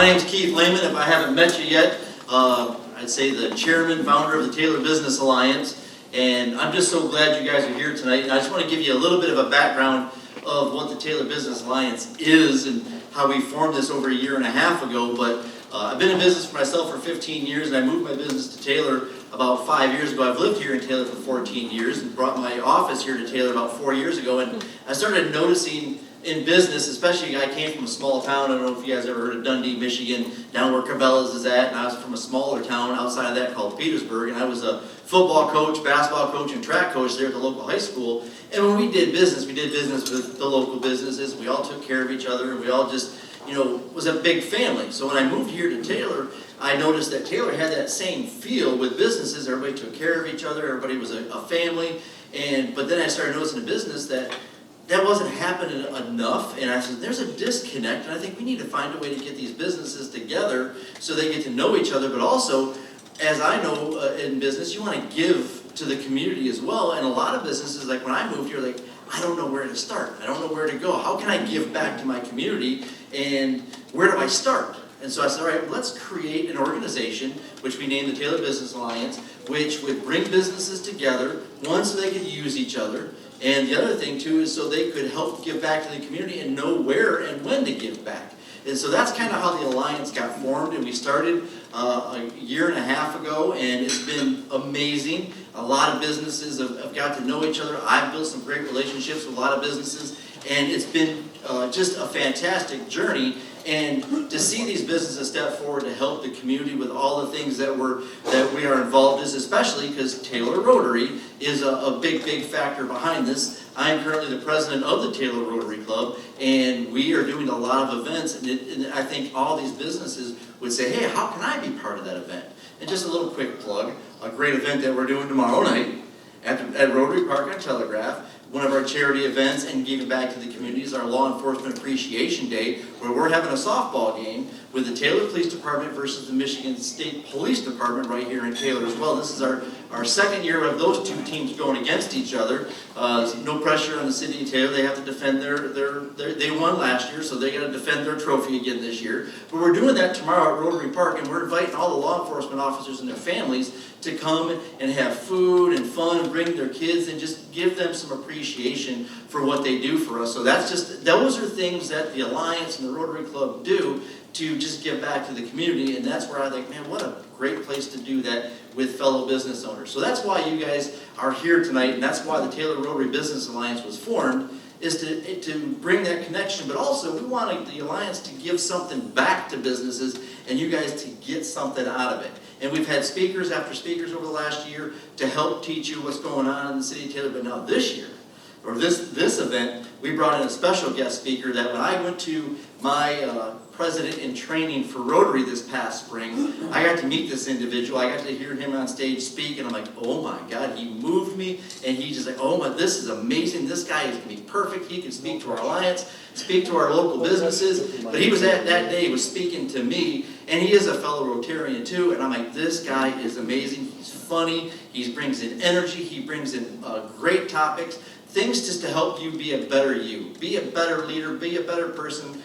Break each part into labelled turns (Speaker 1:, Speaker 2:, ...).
Speaker 1: My name's Keith Lehman. If I haven't met you yet, I'd say the chairman, founder of the Taylor Business Alliance. And I'm just so glad you guys are here tonight. And I just want to give you a little bit of a background of what the Taylor Business Alliance is and how we formed this over a year and a half ago. But I've been in business for myself for 15 years, and I moved my business to Taylor about 5 years ago. I've lived here in Taylor for 14 years and brought my office here to Taylor about 4 years ago. And I started noticing in business, especially I came from a small town. I don't know if you guys ever heard of Dundee, Michigan, down where Cabela's is at. And I was from a smaller town outside of that called Petersburg. And I was a football coach, basketball coach, and track coach there at the local high school. And when we did business with the local businesses. We all took care of each other. And we all just, was a big family. So when I moved here to Taylor, I noticed that Taylor had that same feel with businesses. Everybody took care of each other. Everybody was a family. But then I started noticing in business that wasn't happening enough, and I said, there's a disconnect, and I think we need to find a way to get these businesses together so they get to know each other, but also, as I know in business, you want to give to the community as well, and a lot of businesses, like when I moved here, like, I don't know where to start. I don't know where to go. How can I give back to my community, and where do I start? And so I said, all right, let's create an organization, which we named the Taylor Business Alliance, which would bring businesses together, one, so they could use each other, and the other thing, too, is so they could help give back to the community and know where and when to give back. And so that's kind of how the Alliance got formed, and we started a year and a half ago, and it's been amazing. A lot of businesses have got to know each other. I've built some great relationships with a lot of businesses, and it's been just a fantastic journey. And to see these businesses step forward to help the community with all the things that we are involved in, especially because Taylor Rotary is a big factor behind this. I'm currently the president of the Taylor Rotary Club, and we are doing a lot of events, and I think all these businesses would say, hey, how can I be part of that event? And just a little quick plug, a great event that we're doing tomorrow night at Rotary Park on Telegraph. One of our charity events and giving back to the community is our Law Enforcement Appreciation Day, where we're having a softball game with the Taylor Police Department versus the Michigan State Police Department right here in Taylor as well. This is our second year of those two teams going against each other. No pressure on the city of Taylor. They have to defend they won last year, so they got to defend their trophy again this year. But we're doing that tomorrow at Rotary Park, and we're inviting all the law enforcement officers and their families to come and have food and fun, bring their kids, and just give them some appreciation for what they do for us. So those are things that the Alliance and the Rotary Club do to just give back to the community, and that's where I think, man, what a great place to do that with fellow business owners. So that's why you guys are here tonight, and that's why the Taylor Rotary Business Alliance was formed, is to bring that connection, but also we want the Alliance to give something back to businesses and you guys to get something out of it. And we've had speakers after speakers over the last year to help teach you what's going on in the city of Taylor, but now this year, or this event, we brought in a special guest speaker that when I went to my president in training for Rotary this past spring, I got to meet this individual. I got to hear him on stage speak, and I'm like, oh my God, he moved me, and he's just like, oh my, this is amazing. This guy is going to be perfect. He can speak to our Alliance, speak to our local businesses. But he was that day, he was speaking to me, and he is a fellow Rotarian too, and I'm like, this guy is amazing. He's funny. He brings in energy. He brings in great topics. Things just to help you be a better you, be a better leader, be a better person,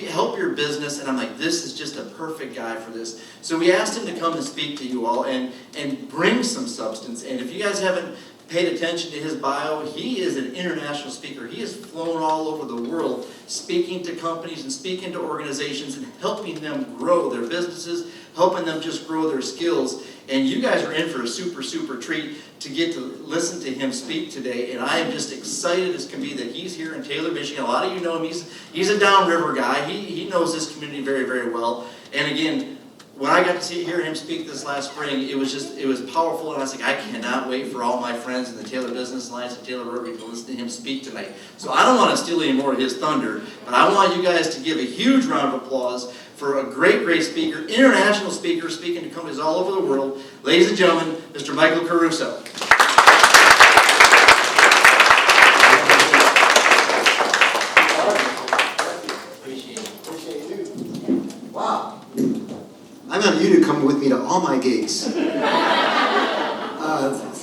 Speaker 1: help your business. And I'm like, this is just a perfect guy for this. So we asked him to come and speak to you all and bring some substance. And if you guys haven't paid attention to his bio, he is an international speaker. He has flown all over the world speaking to companies and speaking to organizations and helping them grow their businesses, helping them just grow their skills. And you guys are in for a super treat to get to listen to him speak today. And I am just excited as can be that he's here in Taylor, Michigan. A lot of you know him. He's a downriver guy. He knows this community very well. And again, when I got to hear him speak this last spring, it was powerful. And I was like, I cannot wait for all my friends in the Taylor Business Alliance and Taylor Rotary to listen to him speak tonight. So I don't want to steal any more of his thunder, but I want you guys to give a huge round of applause for a great speaker, international speaker, speaking to companies all over the world. Ladies and gentlemen, Mr. Michael Caruso.
Speaker 2: Appreciate you. Wow. I'm on you to come with me to all my gigs.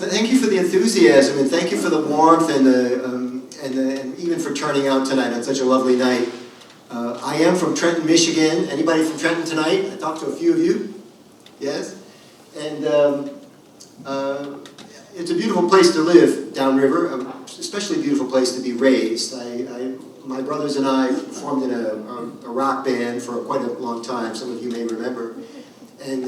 Speaker 2: Thank you for the enthusiasm, and thank you for the warmth and even for turning out tonight on such a lovely night. I am from Trenton, Michigan. Anybody from Trenton tonight? I talked to a few of you. Yes? And it's a beautiful place to live downriver, especially a beautiful place to be raised. My brothers and I formed in a rock band for quite a long time, some of you may remember. And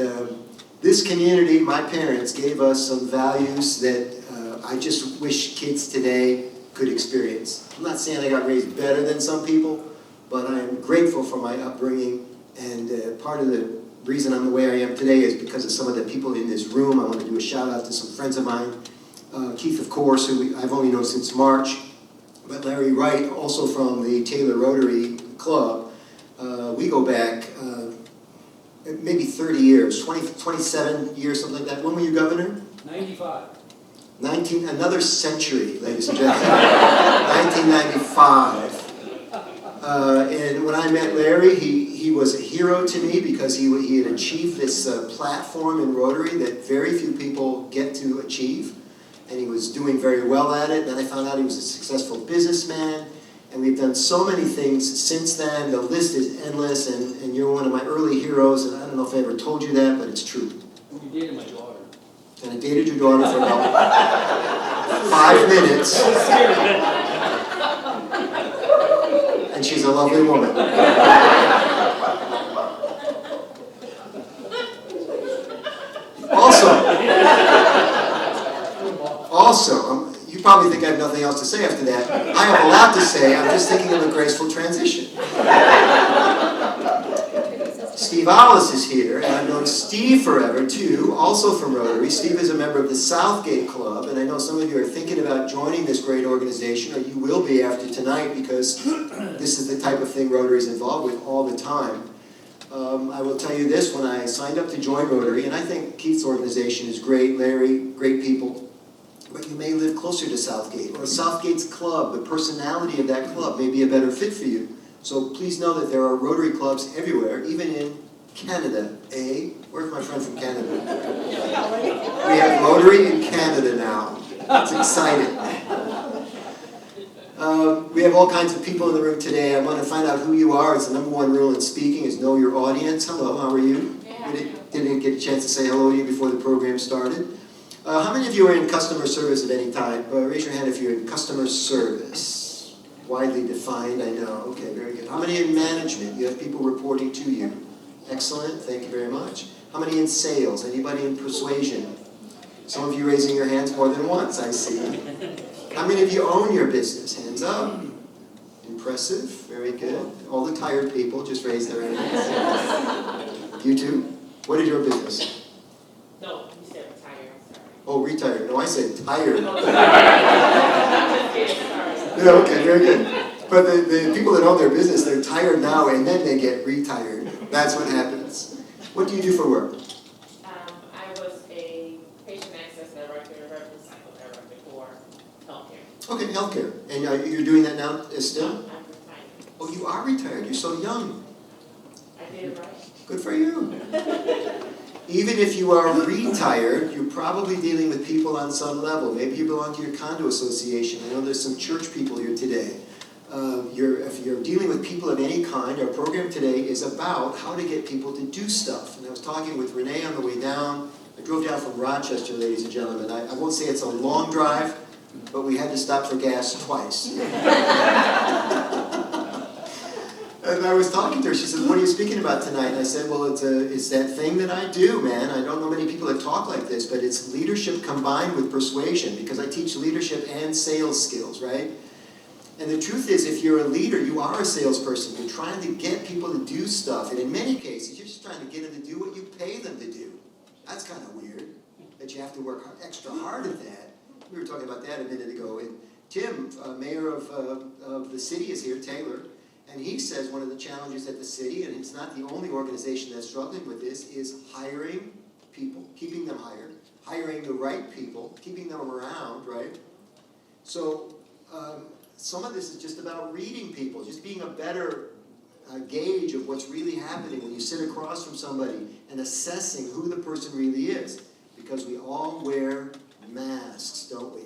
Speaker 2: this community, my parents, gave us some values that I just wish kids today could experience. I'm not saying I got raised better than some people, but I am grateful for my upbringing, and part of the reason I'm the way I am today is because of some of the people in this room. I want to do a shout out to some friends of mine. Keith, of course, who I've only known since March, but Larry Wright, also from the Taylor Rotary Club. We go back maybe 30 years, 27 years, something like that. When were you governor?
Speaker 3: 95.
Speaker 2: Another century, ladies and gentlemen. 1995. And when I met Larry, he was a hero to me because he had achieved this platform in Rotary that very few people get to achieve. And he was doing very well at it. Then I found out he was a successful businessman. And we've done so many things since then. The list is endless, and you're one of my early heroes. And I don't know if I ever told you that, but it's true.
Speaker 3: You dated my daughter.
Speaker 2: And I dated your daughter for about 5 minutes. And she's a lovely woman. Also, you probably think I have nothing else to say after that. I have a lot to say. I'm just thinking of a graceful transition. Steve Alice is here, and I've known Steve forever, too, also from Rotary. Steve is a member of the Southgate Club, and I know some of you are thinking about joining this great organization, or you will be after tonight, because this is the type of thing Rotary is involved with all the time. I will tell you this, when I signed up to join Rotary, and I think Keith's organization is great, Larry, great people, but you may live closer to Southgate, or Southgate's club, the personality of that club may be a better fit for you. So please know that there are Rotary clubs everywhere, even in Canada. Where's my friend from Canada? We have Rotary in Canada now. It's exciting. We have all kinds of people in the room today. I want to find out who you are. It's the #1 rule in speaking is know your audience. Hello, how are you? Didn't get a chance to say hello to you before the program started. How many of you are in customer service of any type? Raise your hand if you're in customer service. Widely defined, I know. Okay, very good. How many in management? You have people reporting to you. Excellent, thank you very much. How many in sales? Anybody in persuasion? Some of you raising your hands more than once, I see. How many of you own your business? Hands up. Impressive, very good. All the tired people just raise their hands. You too? What is your business?
Speaker 4: No, you said retired, I'm sorry.
Speaker 2: Oh, retired. No, I said tired.
Speaker 4: I'm just kidding, sorry.
Speaker 2: Yeah, okay, very good. But the people that own their business, they're tired now and then they get retired. That's what happens. What do you do for work?
Speaker 4: I was a patient access director, revenue cycle director for healthcare.
Speaker 2: Okay, healthcare. And you're doing that now still?
Speaker 4: I'm retired.
Speaker 2: Oh, you are retired. You're so young.
Speaker 4: I did it right.
Speaker 2: Good for you. Even if you are retired, you're probably dealing with people on some level. Maybe you belong to your condo association. I know there's some church people here today. If you're dealing with people of any kind, our program today is about how to get people to do stuff. And I was talking with Renee on the way down. I drove down from Rochester, ladies and gentlemen. I won't say it's a long drive, but we had to stop for gas twice. And I was talking to her. She said, "What are you speaking about tonight?" And I said, "Well, it's that thing that I do, man. I don't know many people that talk like this, but it's leadership combined with persuasion, because I teach leadership and sales skills, right? And the truth is, if you're a leader, you are a salesperson. You're trying to get people to do stuff. And in many cases, you're just trying to get them to do what you pay them to do. That's kind of weird, that you have to work extra hard at that. We were talking about that a minute ago. And Tim, mayor of the city, is here, Taylor. And he says one of the challenges at the city, and it's not the only organization that's struggling with this, is hiring people, keeping them hiring the right people, keeping them around, right? So some of this is just about reading people, just being a better gauge of what's really happening when you sit across from somebody and assessing who the person really is. Because we all wear masks, don't we?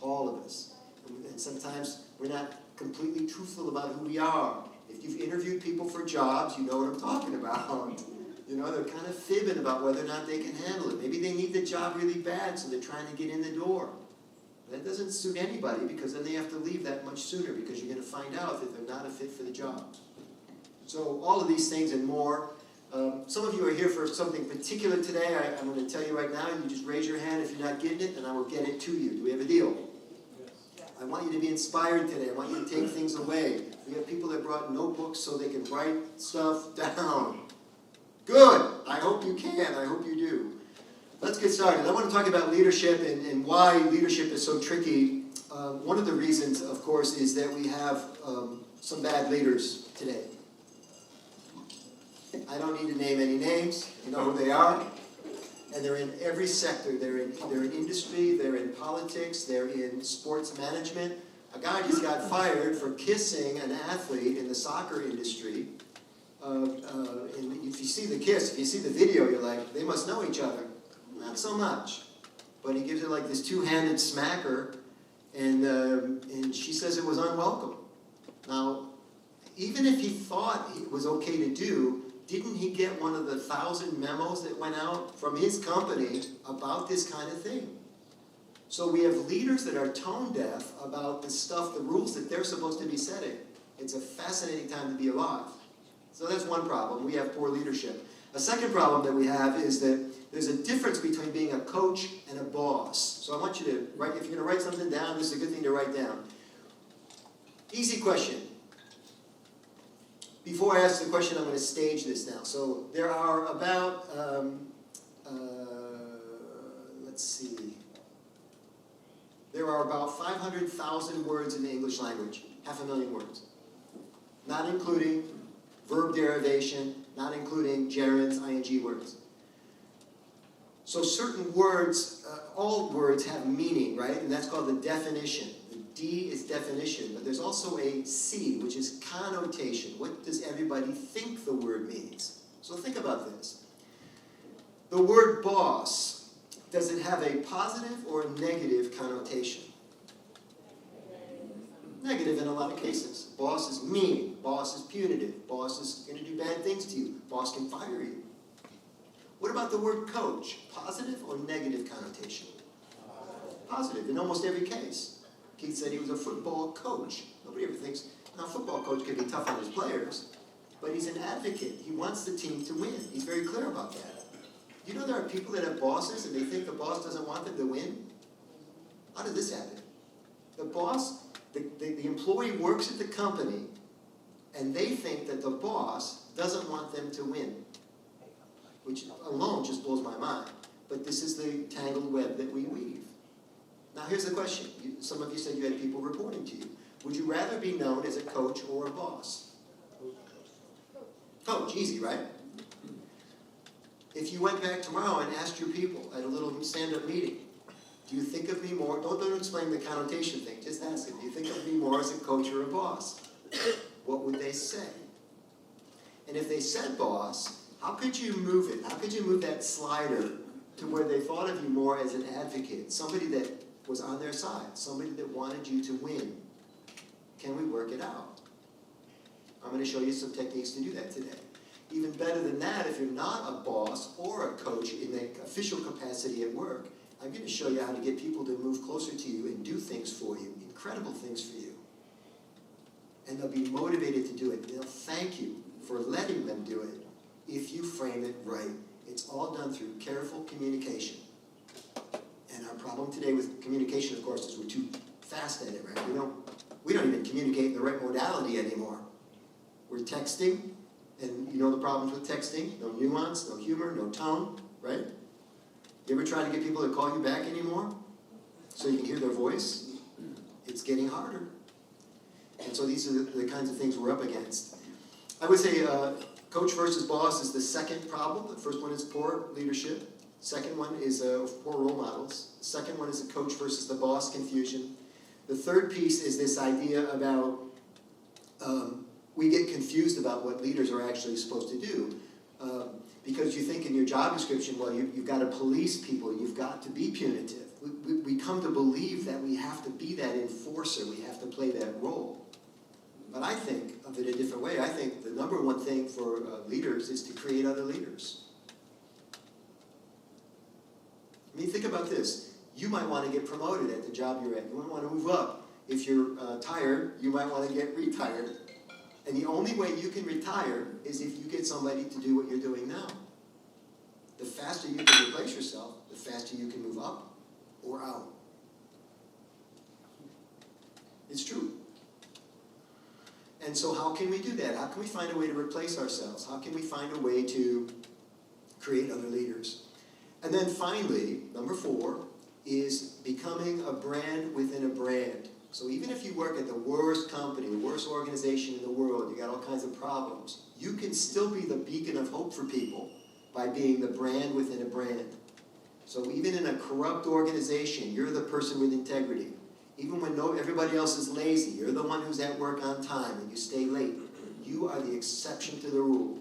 Speaker 2: All of us. And sometimes we're not completely truthful about who we are. If you've interviewed people for jobs, you know what I'm talking about. You know, they're kind of fibbing about whether or not they can handle it. Maybe they need the job really bad, so they're trying to get in the door. That doesn't suit anybody, because then they have to leave that much sooner, because you're going to find out that they're not a fit for the job. So all of these things and more. Some of you are here for something particular today. I'm going to tell you right now, you just raise your hand if you're not getting it, and I will get it to you. Do we have a deal? I want you to be inspired today. I want you to take things away. We have people that brought notebooks so they can write stuff down. Good. I hope you can. I hope you do. Let's get started. I want to talk about leadership and why leadership is so tricky. One of the reasons, of course, is that we have some bad leaders today. I don't need to name any names. You know who they are. And they're in every sector. They're in industry, they're in politics, they're in sports management. A guy just got fired for kissing an athlete in the soccer industry. And if you see the kiss, if you see the video, you're like, they must know each other. Not so much. But he gives her like this two-handed smacker, and she says it was unwelcome. Now, even if he thought it was okay to do, didn't he get one of the 1,000 memos that went out from his company about this kind of thing? So we have leaders that are tone deaf about the stuff, the rules that they're supposed to be setting. It's a fascinating time to be alive. So that's one problem. We have poor leadership. A second problem that we have is that there's a difference between being a coach and a boss. So I want you to write, if you're going to write something down, this is a good thing to write down. Easy question. Before I ask the question, I'm going to stage this now. So there are about, let's see, there are about 500,000 words in the English language, 500,000 words. Not including verb derivation, not including gerunds, ing words. So certain words, all words have meaning, right? And that's called the definition. The D is definition, but there's also a C, which is connotation. What does everybody think the word means? So think about this. The word boss, does it have a positive or negative connotation? Negative in a lot of cases. Boss is mean. Boss is punitive. Boss is going to do bad things to you. Boss can fire you. What about the word coach? Positive or negative connotation? Positive in almost every case. Keith said he was a football coach. Nobody ever thinks, now a football coach can be tough on his players, but he's an advocate. He wants the team to win. He's very clear about that. You know there are people that have bosses and they think the boss doesn't want them to win? How did this happen? The boss, the employee works at the company and they think that the boss doesn't want them to win, which alone just blows my mind. But this is the tangled web that we weave. Now here's the question. Some of you said you had people reporting to you. Would you rather be known as a coach or a boss? Coach, easy, right? If you went back tomorrow and asked your people at a little stand-up meeting, do you think of me more, don't explain the connotation thing, just ask them, do you think of me more as a coach or a boss? What would they say? And if they said boss, how could you move it? How could you move that slider to where they thought of you more as an advocate, somebody that was on their side, somebody that wanted you to win? Can we work it out? I'm going to show you some techniques to do that today. Even better than that, if you're not a boss or a coach in the official capacity at work, I'm going to show you how to get people to move closer to you and do things for you, incredible things for you. And they'll be motivated to do it. They'll thank you for letting them do it if you frame it right. It's all done through careful communication. And our problem today with communication, of course, is we're too fast at it, right? We don't even communicate in the right modality anymore. We're texting, and you know the problems with texting. No nuance, no humor, no tone, right? You ever try to get people to call you back anymore so you can hear their voice? It's getting harder. And so these are the kinds of things we're up against. I would say coach versus boss is the second problem. The first one is poor leadership. Second one is poor role models. The second one is the coach versus the boss confusion. The third piece is this idea about we get confused about what leaders are actually supposed to do. Because you think in your job description, well, you've got to police people, you've got to be punitive. We come to believe that we have to be that enforcer, we have to play that role. But I think of it a different way. I think the number one thing for leaders is to create other leaders. I mean, think about this. You might want to get promoted at the job you're at. You might want to move up. If you're tired, you might want to get retired. And the only way you can retire is if you get somebody to do what you're doing now. The faster you can replace yourself, the faster you can move up or out. It's true. And so how can we do that? How can we find a way to replace ourselves? How can we find a way to create other leaders? And then finally, number 4, is becoming a brand within a brand. So even if you work at the worst company, the worst organization in the world, you got all kinds of problems, you can still be the beacon of hope for people by being the brand within a brand. So even in a corrupt organization, you're the person with integrity. Even when everybody else is lazy, you're the one who's at work on time and you stay late. You are the exception to the rule.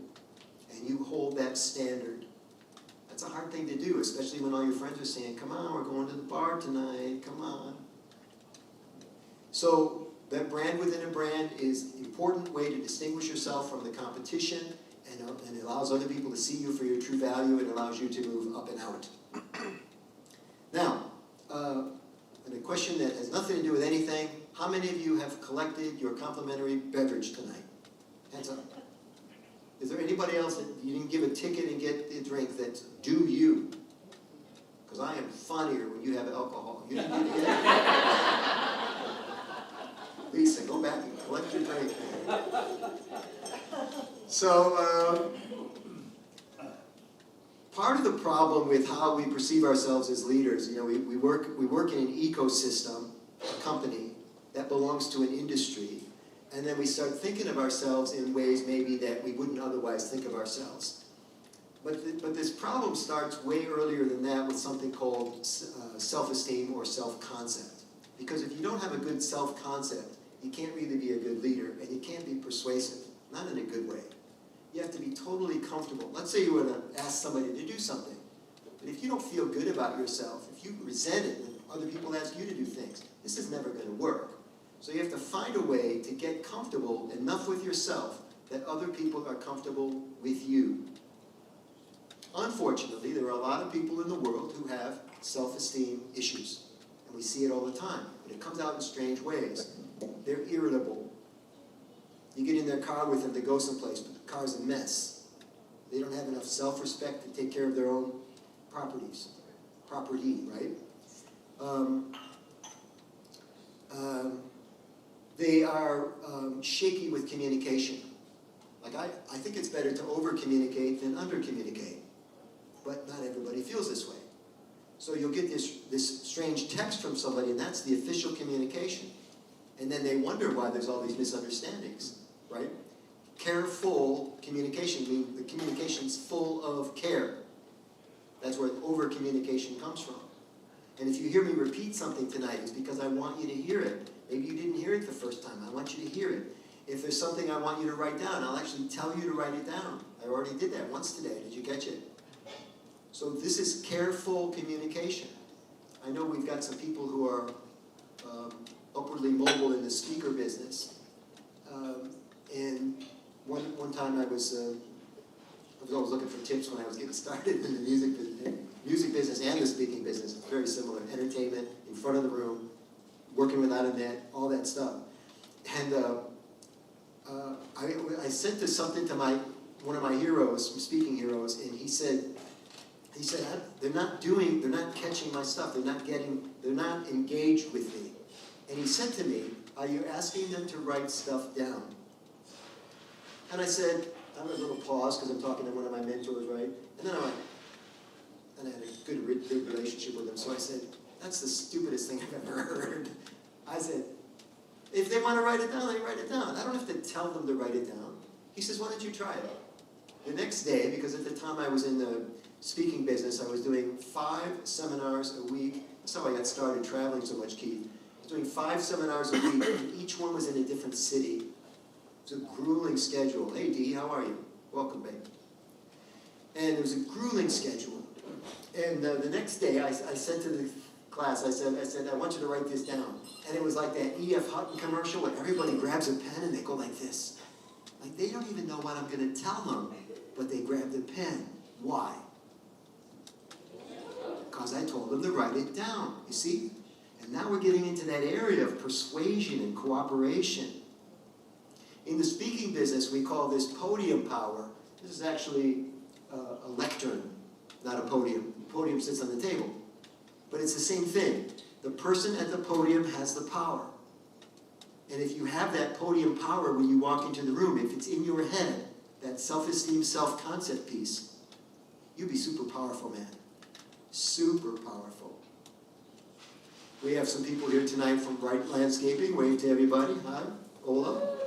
Speaker 2: And you hold that standard. That's a hard thing to do, especially when all your friends are saying, come on, we're going to the bar tonight, come on. So that brand within a brand is an important way to distinguish yourself from the competition, and it allows other people to see you for your true value. It allows you to move up and out. Now, and a question that has nothing to do with anything. How many of you have collected your complimentary beverage tonight? Hands up. Is there anybody else that you didn't give a ticket and get the drink that's due you? Because I am funnier when you have alcohol. You didn't get it yet? Lisa, go back and collect your drink. So, part of the problem with how we perceive ourselves as leaders, we work in an ecosystem, a company, that belongs to an industry, and then we start thinking of ourselves in ways maybe that we wouldn't otherwise think of ourselves. But this problem starts way earlier than that with something called self-esteem or self-concept. Because if you don't have a good self-concept, you can't really be a good leader, and you can't be persuasive, not in a good way. You have to be totally comfortable. Let's say you were to ask somebody to do something, but if you don't feel good about yourself, if you resent it when other people ask you to do things, this is never going to work. So you have to find a way to get comfortable enough with yourself that other people are comfortable with you. Unfortunately, there are a lot of people in the world who have self-esteem issues. And we see it all the time, but it comes out in strange ways. They're irritable. You get in their car with them to go someplace, but the car's a mess. They don't have enough self-respect to take care of their own property, right? They are shaky with communication. Like I think it's better to over-communicate than under-communicate. But not everybody feels this way. So you'll get this strange text from somebody, and that's the official communication. And then they wonder why there's all these misunderstandings, right? Careful communication means the communication's full of care. That's where over-communication comes from. And if you hear me repeat something tonight, it's because I want you to hear it. Maybe you didn't hear it the first time. I want you to hear it. If there's something I want you to write down, I'll actually tell you to write it down. I already did that once today. Did you catch it? So this is careful communication. I know we've got some people who are upwardly mobile in the speaker business. And one time I was always looking for tips when I was getting started in the music business and the speaking business. It's very similar. Entertainment, in front of the room, working without a net, all that stuff. And I sent this something to one of my heroes, speaking heroes, and he said, they're not catching my stuff. They're not engaged with me. And he said to me, are you asking them to write stuff down? And I said, I had a little pause because I'm talking to one of my mentors, right? And then and I had a good relationship with him. So I said, that's the stupidest thing I've ever heard. I said, if they want to write it down, they write it down. I don't have to tell them to write it down. He says, why don't you try it? The next day, because at the time I was in the speaking business, I was doing 5 seminars a week. That's how I got started traveling so much, Keith. I was doing 5 seminars a week, and each one was in a different city. It was a grueling schedule. Hey, Dee, how are you? Welcome, babe. And it was a grueling schedule. And the next day, I said to class, I said, I want you to write this down. And it was like that E.F. Hutton commercial where everybody grabs a pen and they go like this. Like they don't even know what I'm going to tell them, but they grab the pen. Why? Because I told them to write it down, you see? And now we're getting into that area of persuasion and cooperation. In the speaking business, we call this podium power. This is actually a lectern, not a podium. The podium sits on the table. But it's the same thing. The person at the podium has the power. And if you have that podium power when you walk into the room, if it's in your head, that self-esteem, self-concept piece, you'll be super powerful, man. Super powerful. We have some people here tonight from Bright Landscaping. Wave to everybody. Hi, Ola.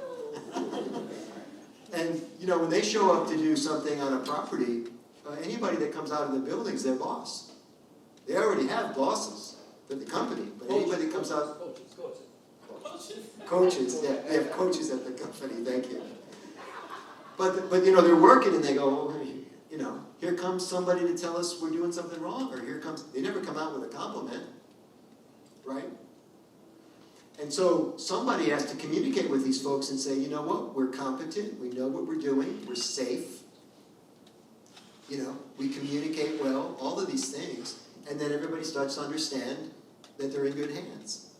Speaker 2: And, you know, when they show up to do something on a property, anybody that comes out of the building is their boss. They already have bosses for the company, but anybody that comes out... Coaches, yeah, they have coaches at the company, thank you. But you know, they're working and they go, oh, you know, here comes somebody to tell us we're doing something wrong, or here comes... They never come out with a compliment, right? And so somebody has to communicate with these folks and say, you know what, we're competent, we know what we're doing, we're safe, you know, we communicate well, all of these things. And then everybody starts to understand that they're in good hands.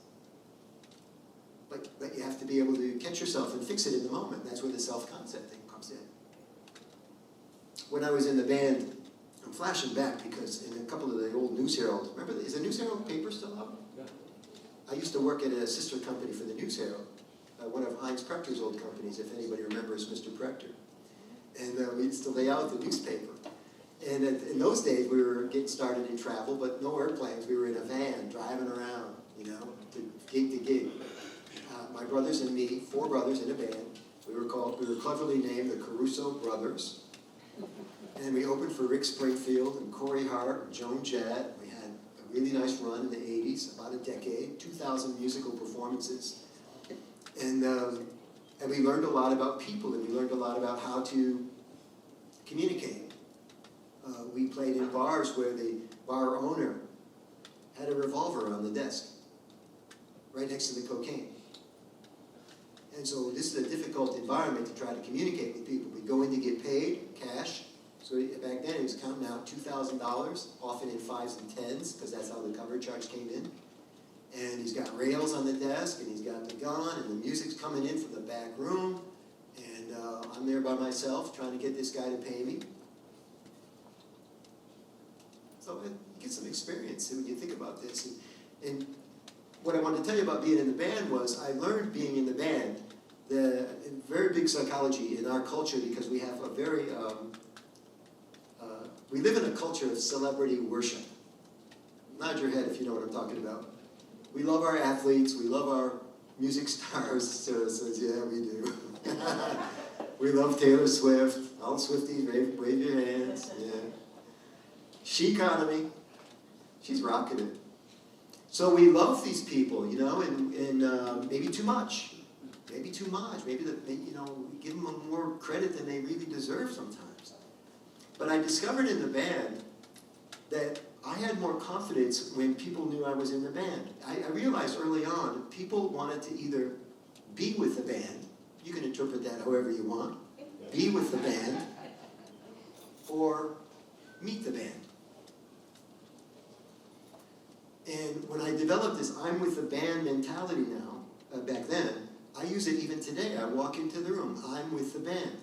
Speaker 2: But you have to be able to catch yourself and fix it in the moment. That's where the self-concept thing comes in. When I was in the band, I'm flashing back because in a couple of the old News Herald, remember, is the News Herald paper still out?
Speaker 3: Yeah.
Speaker 2: I used to work at a sister company for the News Herald, one of Heinz Prechter's old companies, if anybody remembers Mr. Prechter. And we used to lay out the newspaper. And in those days, we were getting started in travel, but no airplanes. We were in a van, driving around, you know, to gig. My brothers and me, 4 brothers in a band. We were cleverly named the Caruso Brothers. And we opened for Rick Springfield and Corey Hart and Joan Jett. We had a really nice run in the 80s, about a decade, 2,000 musical performances. And we learned a lot about people, and we learned a lot about how to communicate. We played in bars where the bar owner had a revolver on the desk, right next to the cocaine. And so this is a difficult environment to try to communicate with people. We go in to get paid, cash. So back then he was counting out $2,000, often in 5s and 10s, because that's how the cover charge came in. And he's got rails on the desk, and he's got the gun, and the music's coming in from the back room. And I'm there by myself trying to get this guy to pay me. So you get some experience when you think about this. And what I wanted to tell you about being in the band was I learned being in the band the very big psychology in our culture, because we have a very, we live in a culture of celebrity worship. Nod your head if you know what I'm talking about. We love our athletes, we love our music stars. Sarah says, yeah, we do. We love Taylor Swift. All Swifties, wave your hands. Yeah. She economy, she's rocking it. So we love these people, you know, and maybe too much. Maybe too much. Maybe, you know, we give them more credit than they really deserve sometimes. But I discovered in the band that I had more confidence when people knew I was in the band. I realized early on, people wanted to either be with the band, you can interpret that however you want, be with the band, or meet the band. And when I developed this I'm with the band mentality now, back then, I use it even today. I walk into the room, I'm with the band.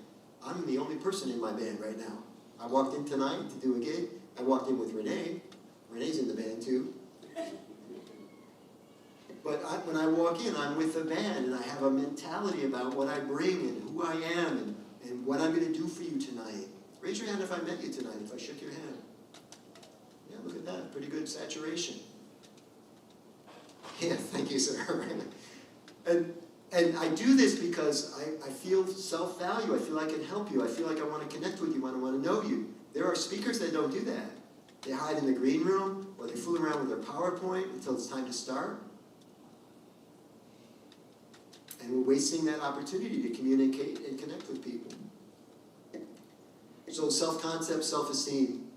Speaker 2: I'm the only person in my band right now. I walked in tonight to do a gig. I walked in with Renee. Renee's in the band too. But when I walk in, I'm with the band, and I have a mentality about what I bring and who I am and what I'm going to do for you tonight. Raise your hand if I met you tonight, if I shook your hand. Yeah, look at that. Pretty good saturation. Yeah, thank you, sir. And I do this because I feel self-value. I feel I can help you. I feel like I want to connect with you. I want to know you. There are speakers that don't do that. They hide in the green room, or they fool around with their PowerPoint until it's time to start. And we're wasting that opportunity to communicate and connect with people. So self-concept, self-esteem.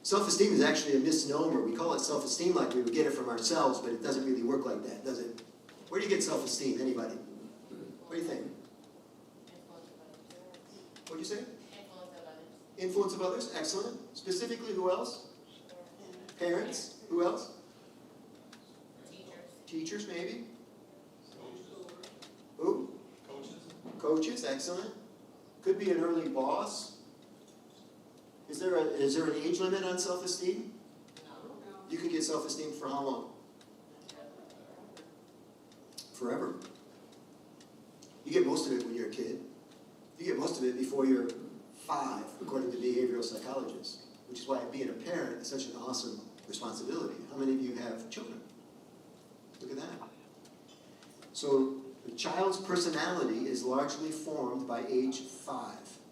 Speaker 2: Self-esteem is actually a misnomer. We call it self-esteem like we would get it from ourselves, but it doesn't really work like that, does it? Where do you get self-esteem? Anybody? What do you think? What do you say?
Speaker 4: Influence of others.
Speaker 2: Influence of others? Excellent. Specifically, who else? Parents? Who else?
Speaker 4: Teachers.
Speaker 2: Teachers, maybe? Who? Coaches, excellent. Could be an early boss. Is there an age limit on self-esteem?
Speaker 4: No.
Speaker 2: You can get self-esteem for how long? Forever. You get most of it when you're a kid. You get most of it before you're 5, according to behavioral psychologists, which is why being a parent is such an awesome responsibility. How many of you have children? Look at that. So the child's personality is largely formed by age 5.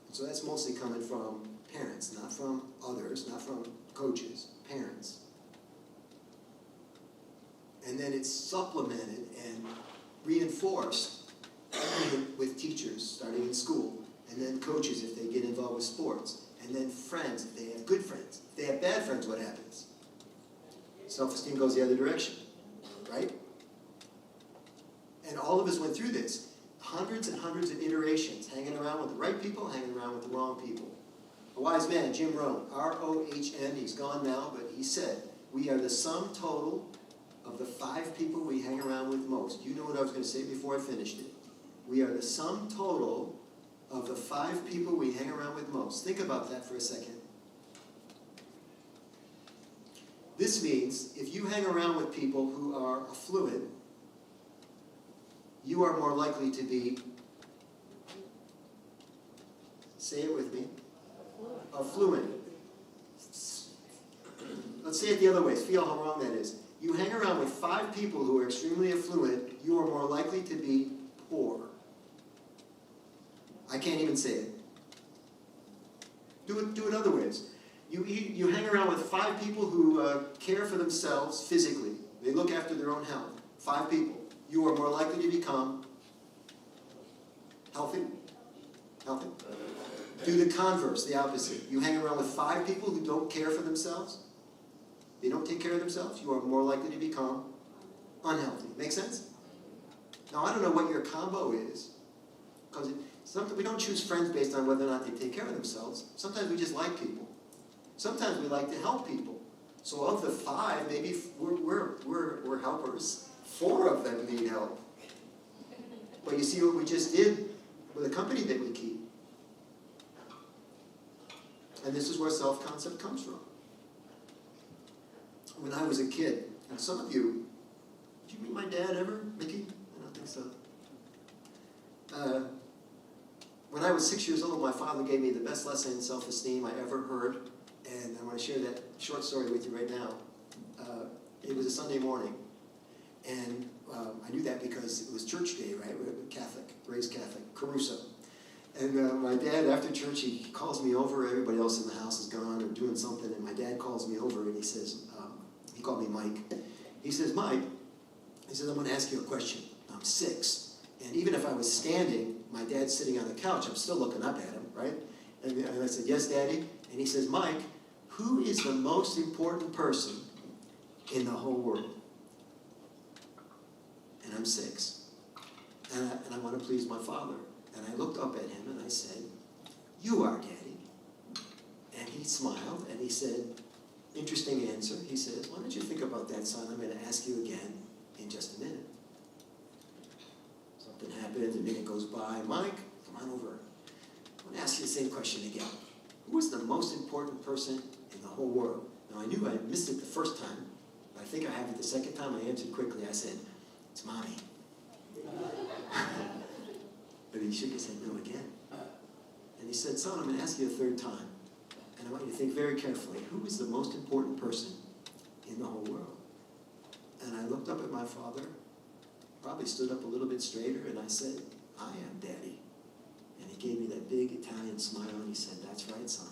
Speaker 2: And so that's mostly coming from parents, not from others, not from coaches, parents. And then it's supplemented and reinforced with teachers, starting in school, and then coaches if they get involved with sports, and then friends if they have good friends. If they have bad friends, what happens? Self-esteem goes the other direction, right? And all of us went through this. Hundreds and hundreds of iterations, hanging around with the right people, hanging around with the wrong people. A wise man, Jim Rohn, R-O-H-N, he's gone now, but he said, we are the sum total of the 5 people we hang around with most. You know what I was going to say before I finished it. We are the sum total of the 5 people we hang around with most. Think about that for a second. This means if you hang around with people who are affluent, you are more likely to be, say it with me, affluent. Let's say it the other way. Feel how wrong that is. You hang around with 5 people who are extremely affluent, you are more likely to be poor. I can't even say it. Do it other ways. You hang around with 5 people who care for themselves physically. They look after their own health. 5 people. You are more likely to become healthy. Healthy. Do the converse, the opposite. You hang around with 5 people who don't care for themselves. They don't take care of themselves. You are more likely to become unhealthy. Make sense? Now, I don't know what your combo is, because we don't choose friends based on whether or not they take care of themselves. Sometimes we just like people. Sometimes we like to help people. So of the 5, maybe we're helpers. 4 of them need help. But you see what we just did with the company that we keep. And this is where self-concept comes from. When I was a kid, and some of you, did you meet my dad ever, Mickey? I don't think so. When I was 6 years old, my father gave me the best lesson in self-esteem I ever heard, and I want to share that short story with you right now. It was a Sunday morning, and I knew that because it was church day, right? We're Catholic, raised Catholic, Caruso. And my dad, after church, he calls me over. Everybody else in the house is gone or doing something, and my dad calls me over, and he says, he called me Mike. He says, Mike, he says, I'm going to ask you a question. I'm 6, and even if I was standing, my dad's sitting on the couch, I'm still looking up at him, right? And I said, yes, Daddy. And he says, Mike, who is the most important person in the whole world? And I'm 6. And I want to please my father. And I looked up at him and I said, you are, Daddy. And he smiled and he said, interesting answer. He says, why don't you think about that, son? I'm going to ask you again in just a minute. Something happens, a minute goes by. Mike, come on over. I'm going to ask you the same question again. Who is the most important person in the whole world? Now, I knew I missed it the first time, but I think I have it the second time. I answered quickly. I said, it's Mommy. But he shook his head no again. And he said, son, I'm going to ask you a third time. And I want you to think very carefully. Who is the most important person in the whole world? And I looked up at my father, probably stood up a little bit straighter, and I said, I am, Daddy. And he gave me that big Italian smile, and he said, that's right, son.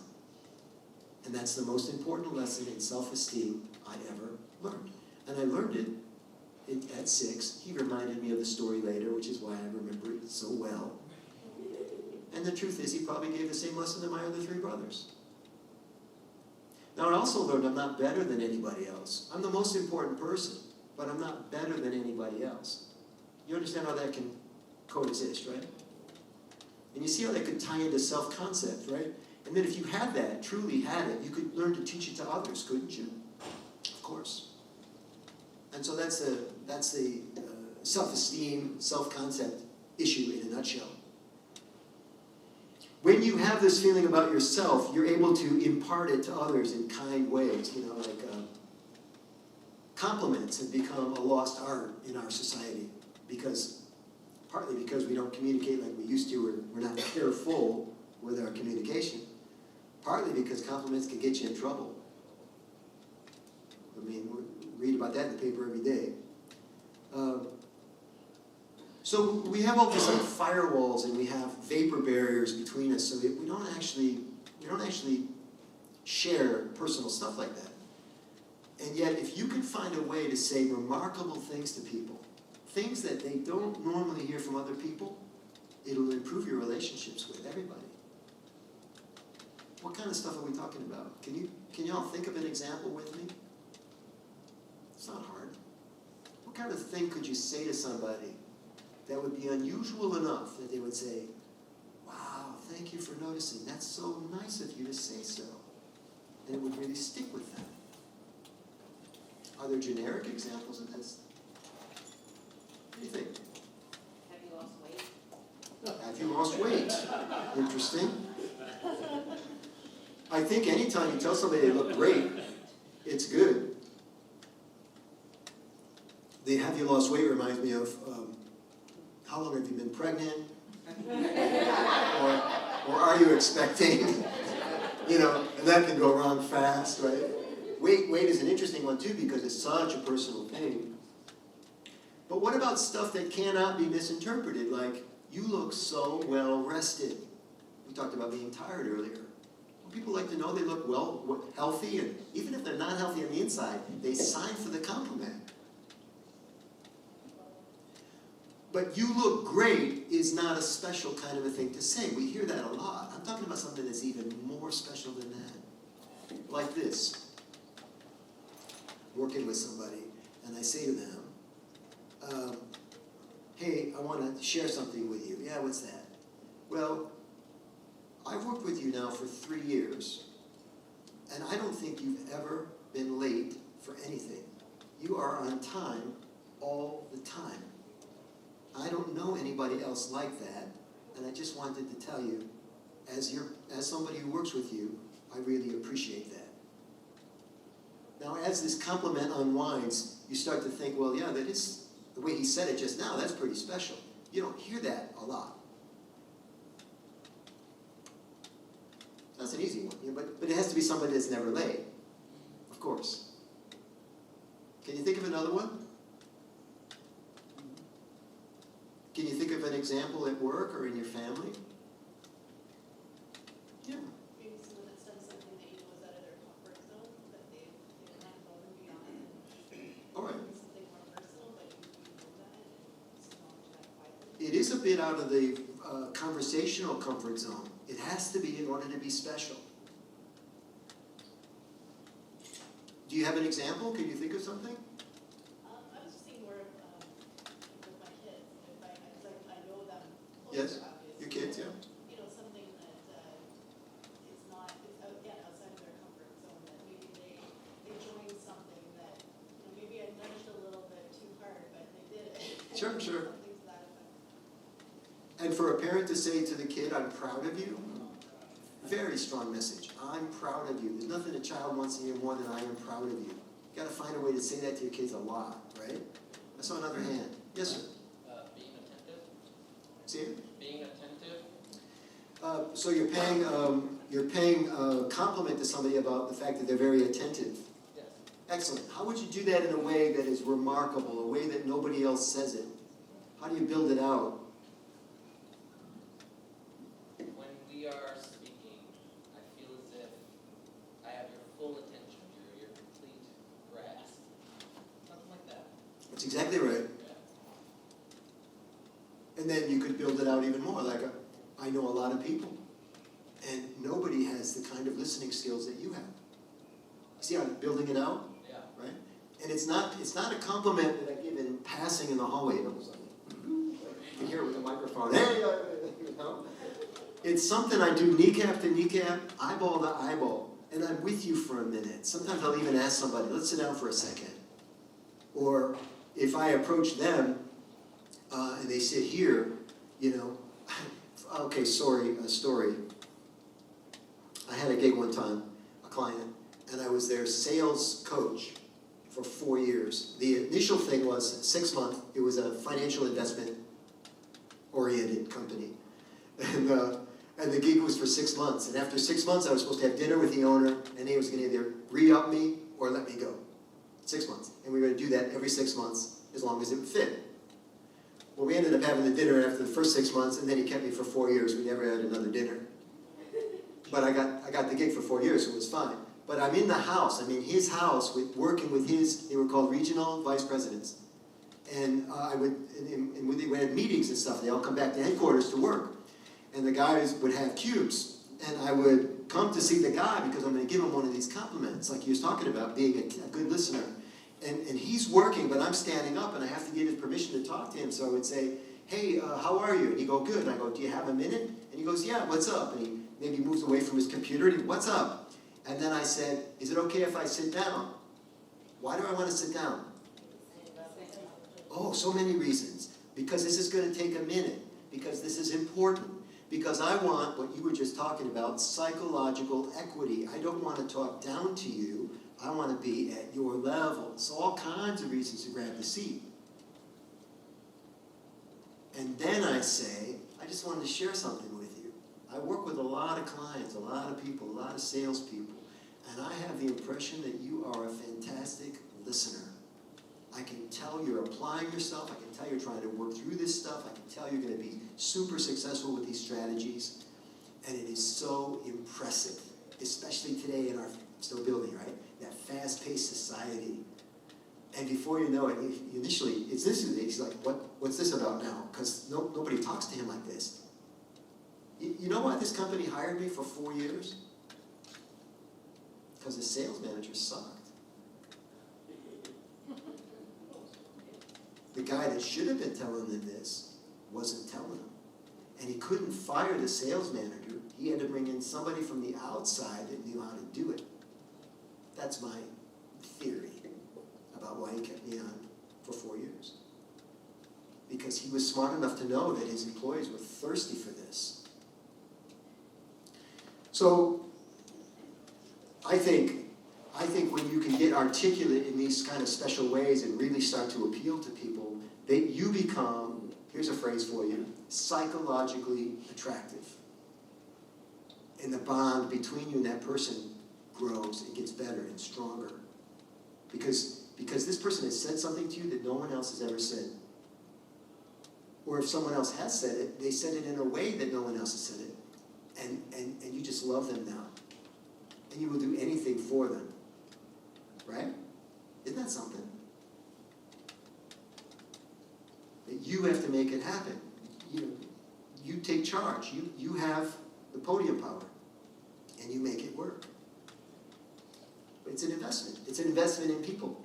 Speaker 2: And that's the most important lesson in self-esteem I ever learned. And I learned it at 6. He reminded me of the story later, which is why I remember it so well. And the truth is, he probably gave the same lesson to my other 3 brothers. Now, I also learned I'm not better than anybody else. I'm the most important person, but I'm not better than anybody else. You understand how that can coexist, right? And you see how that could tie into self-concept, right? And then if you had that, truly had it, you could learn to teach it to others, couldn't you? Of course. And so that's the self-esteem, self-concept issue in a nutshell. When you have this feeling about yourself, you're able to impart it to others in kind ways. Compliments have become a lost art in our society partly because we don't communicate like we used to, or we're not careful with our communication. Partly because compliments can get you in trouble. I mean, we read about that in the paper every day. So we have all these like firewalls, and we have vapor barriers between us, so that we don't actually share personal stuff like that. And yet, if you can find a way to say remarkable things to people, things that they don't normally hear from other people, it'll improve your relationships with everybody. What kind of stuff are we talking about? Can y'all think of an example with me? It's not hard. What kind of thing could you say to somebody that would be unusual enough that they would say, wow, thank you for noticing. That's so nice of you to say so. And it would really stick with them. Are there generic examples of this? What do you think?
Speaker 4: Have you lost weight?
Speaker 2: Have you lost weight? Interesting. I think anytime you tell somebody they look great, it's good. The have you lost weight reminds me of how long have you been pregnant? or are you expecting? And that can go wrong fast, right? Weight is an interesting one too because it's such a personal thing. But what about stuff that cannot be misinterpreted, like, you look so well rested? We talked about being tired earlier. Well, people like to know they look healthy, and even if they're not healthy on the inside, they sign for the compliment. But you look great is not a special kind of a thing to say. We hear that a lot. I'm talking about something that's even more special than that. Like this. Working with somebody, and I say to them, hey, I want to share something with you. Yeah, what's that? Well, I've worked with you now for 3 years, and I don't think you've ever been late for anything. You are on time all the time. I don't know anybody else like that, and I just wanted to tell you, as somebody who works with you, I really appreciate that. Now, as this compliment unwinds, you start to think, well, yeah, that is, the way he said it just now, that's pretty special. You don't hear that a lot. That's an easy one, but it has to be somebody that's never late, of course. Can you think of another one? Can you think of an example at work or in your family? Yeah.
Speaker 5: Maybe someone that's done something that you know is out of their comfort zone, that they've not gone beyond.
Speaker 2: All right.
Speaker 5: Something more personal, but you know that, and just acknowledge that quietly.
Speaker 2: It is a bit out of the conversational comfort zone. It has to be in order to be special. Do you have an example? Can you think of something?
Speaker 5: I was just thinking more of with my kids, because I know them
Speaker 2: Yes,
Speaker 5: closer, obviously.
Speaker 2: your kids, yeah.
Speaker 5: Something that is not, it's again outside of their comfort zone, that maybe they join something that, maybe I nudged a little bit too hard, but they did it.
Speaker 2: Sure.
Speaker 5: Something to that effect.
Speaker 2: And for a parent to say to the kid, I'm proud of you, very strong message. I'm proud of you. There's nothing a child wants to hear more than I am proud of you. You got to find a way to say that to your kids a lot, right? I saw another hand. Yes, sir.
Speaker 3: Being attentive.
Speaker 2: See it?
Speaker 3: Being attentive.
Speaker 2: So you're paying a compliment to somebody about the fact that they're very attentive.
Speaker 3: Yes.
Speaker 2: Excellent. How would you do that in a way that is remarkable, a way that nobody else says it? How do you build it out?
Speaker 3: When we are speaking, I feel as if I have your full attention, your complete grasp. Something like that.
Speaker 2: That's exactly right.
Speaker 3: Yeah.
Speaker 2: And then you could build it out even more, like I know a lot of people, and nobody has the kind of listening skills that you have. See, I'm building it out,
Speaker 3: Yeah.
Speaker 2: right? And it's not a compliment that I give in passing in the hallway. It was like, you can hear it with the microphone. Hey, you know? It's something I do kneecap to kneecap, eyeball to eyeball, and I'm with you for a minute. Sometimes I'll even ask somebody, let's sit down for a second. Or if I approach them and they sit here, you know, okay, a story. I had a gig one time, a client, and I was their sales coach for 4 years. The initial thing was 6 months. It was a financial investment-oriented company. And the gig was for 6 months. And after 6 months, I was supposed to have dinner with the owner, and he was going to either re-up me or let me go. 6 months. And we were going to do that every 6 months, as long as it would fit. Well, we ended up having the dinner after the first 6 months, and then he kept me for 4 years. We never had another dinner. But I got the gig for 4 years, so it was fine. But I'm in the house. I'm in his house, working with they were called regional vice presidents. And when they had meetings and stuff, they all come back to headquarters to work. And the guys would have cubes. And I would come to see the guy because I'm going to give him one of these compliments, like he was talking about, being a good listener. And he's working, but I'm standing up, and I have to get his permission to talk to him. So I would say, hey, how are you? And he'd go, good. And I go, do you have a minute? And he goes, yeah, what's up? And he maybe moves away from his computer, and he, what's up? And then I said, is it okay if I sit down? Why do I want to sit down? Oh, so many reasons. Because this is going to take a minute. Because this is important. Because I want what you were just talking about, psychological equity. I don't want to talk down to you. I want to be at your level. So all kinds of reasons to grab the seat. And then I say, I just wanted to share something with you. I work with a lot of clients, a lot of people, a lot of salespeople. And I have the impression that you are a fantastic listener. I can tell you're applying yourself. I can tell you're trying to work through this stuff. I can tell you're going to be super successful with these strategies. And it is so impressive, especially today in our still building, right? That fast-paced society. And before you know it, initially, he's like, what's this about now? Because nobody talks to him like this. You know why this company hired me for 4 years? Because the sales manager sucked. The guy that should have been telling them this wasn't telling them. And he couldn't fire the sales manager. He had to bring in somebody from the outside that knew how to do it. That's my theory about why he kept me on for 4 years. Because he was smart enough to know that his employees were thirsty for this. So I think when you can get articulate in these kind of special ways and really start to appeal to people, that you become, here's a phrase for you, psychologically attractive. And the bond between you and that person grows, it gets better and stronger. Because this person has said something to you that no one else has ever said. Or if someone else has said it, they said it in a way that no one else has said it. And you just love them now. And you will do anything for them. Right? Isn't that something? That you have to make it happen. You take charge. You have the podium power. And you make it work. But it's an investment. It's an investment in people.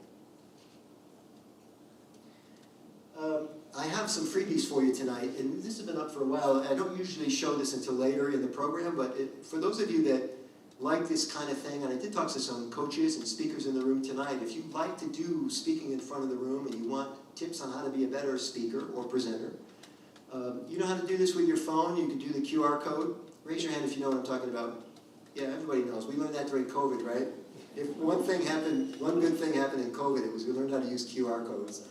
Speaker 2: I have some freebies for you tonight, and this has been up for a while. I don't usually show this until later in the program, but for those of you that like this kind of thing, and I did talk to some coaches and speakers in the room tonight, if you'd like to do speaking in front of the room and you want tips on how to be a better speaker or presenter, you know how to do this with your phone. You can do the QR code. Raise your hand if you know what I'm talking about. Yeah, everybody knows. We learned that during COVID, right? If one good thing happened in COVID, it was we learned how to use QR codes.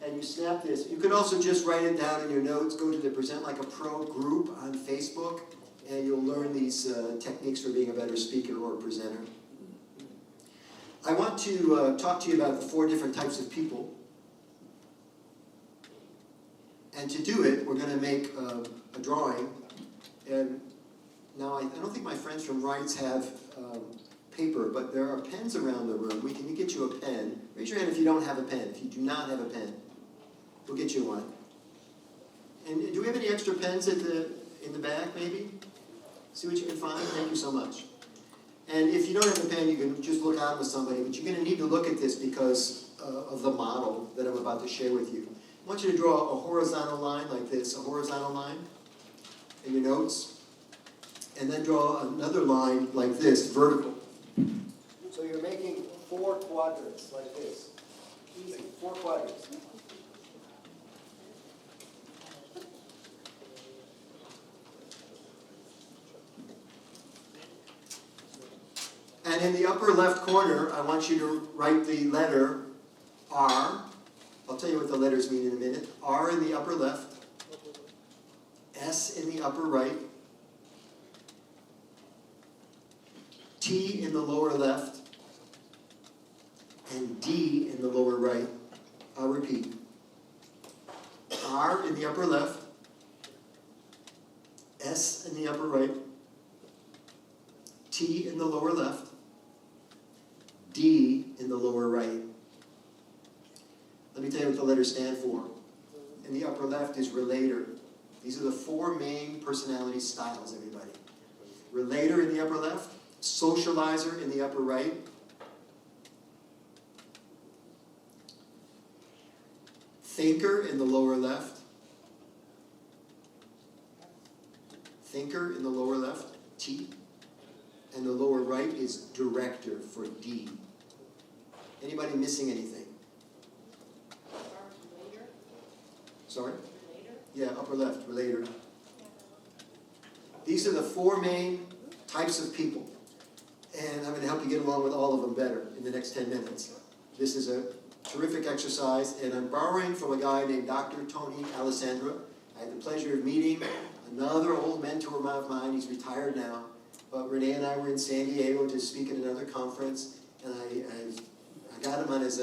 Speaker 2: And you snap this. You can also just write it down in your notes. Go to the Present Like a Pro group on Facebook, and you'll learn these techniques for being a better speaker or presenter. I want to talk to you about the 4 different types of people. And to do it, we're going to make a drawing. And now, I don't think my friends from Wrights have paper, but there are pens around the room. We can get you a pen. Raise your hand if you don't have a pen. If you do not have a pen, we'll get you one. And do we have any extra pens in the back, maybe? See what you can find. Thank you so much. And if you don't have a pen, you can just look on with somebody, but you're going to need to look at this because of the model that I'm about to share with you. I want you to draw a horizontal line like this, a horizontal line in your notes, and then draw another line like this, vertical. So you're making 4 quadrants like this. Easy, 4 quadrants. And in the upper left corner, I want you to write the letter R. I'll tell you what the letters mean in a minute. R in the upper left, S in the upper right, T in the lower left, and D in the lower right. I'll repeat. R in the upper left, S in the upper right, T in the lower left, D in the lower right. Let me tell you what the letters stand for. In the upper left is relator. These are the 4 main personality styles, everybody. Relator in the upper left, socializer in the upper right, thinker in the lower left, thinker in the lower left, T, and the lower right is director for D. Anybody missing anything? Sorry? Yeah, upper left, relator. These are the 4 main types of people. And I'm going to help you get along with all of them better in the next 10 minutes. This is a terrific exercise, and I'm borrowing from a guy named Dr. Tony Alessandra. I had the pleasure of meeting another old mentor of mine. He's retired now. But Renee and I were in San Diego to speak at another conference, and I got him on his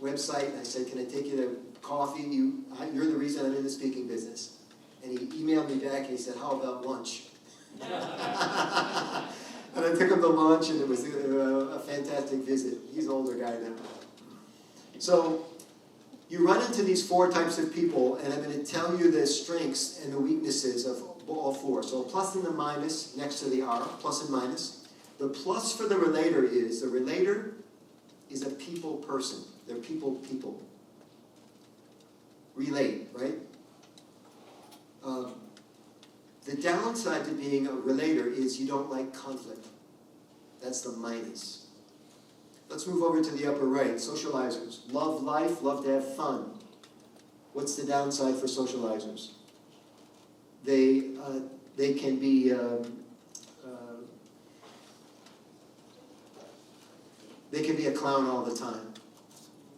Speaker 2: website, and I said, can I take you to coffee? You're the reason I'm in the speaking business. And he emailed me back, and he said, how about lunch? And I took him to lunch, and it was a fantastic visit. He's an older guy now. So you run into these 4 types of people, and I'm going to tell you the strengths and the weaknesses of all 4. So a plus and a minus next to the R, plus and minus. The plus for the relator is a people person. They're people. Relate, right? The downside to being a relator is you don't like conflict. That's the minus. Let's move over to the upper right. Socializers. Love life, love to have fun. What's the downside for socializers? They can be a clown all the time.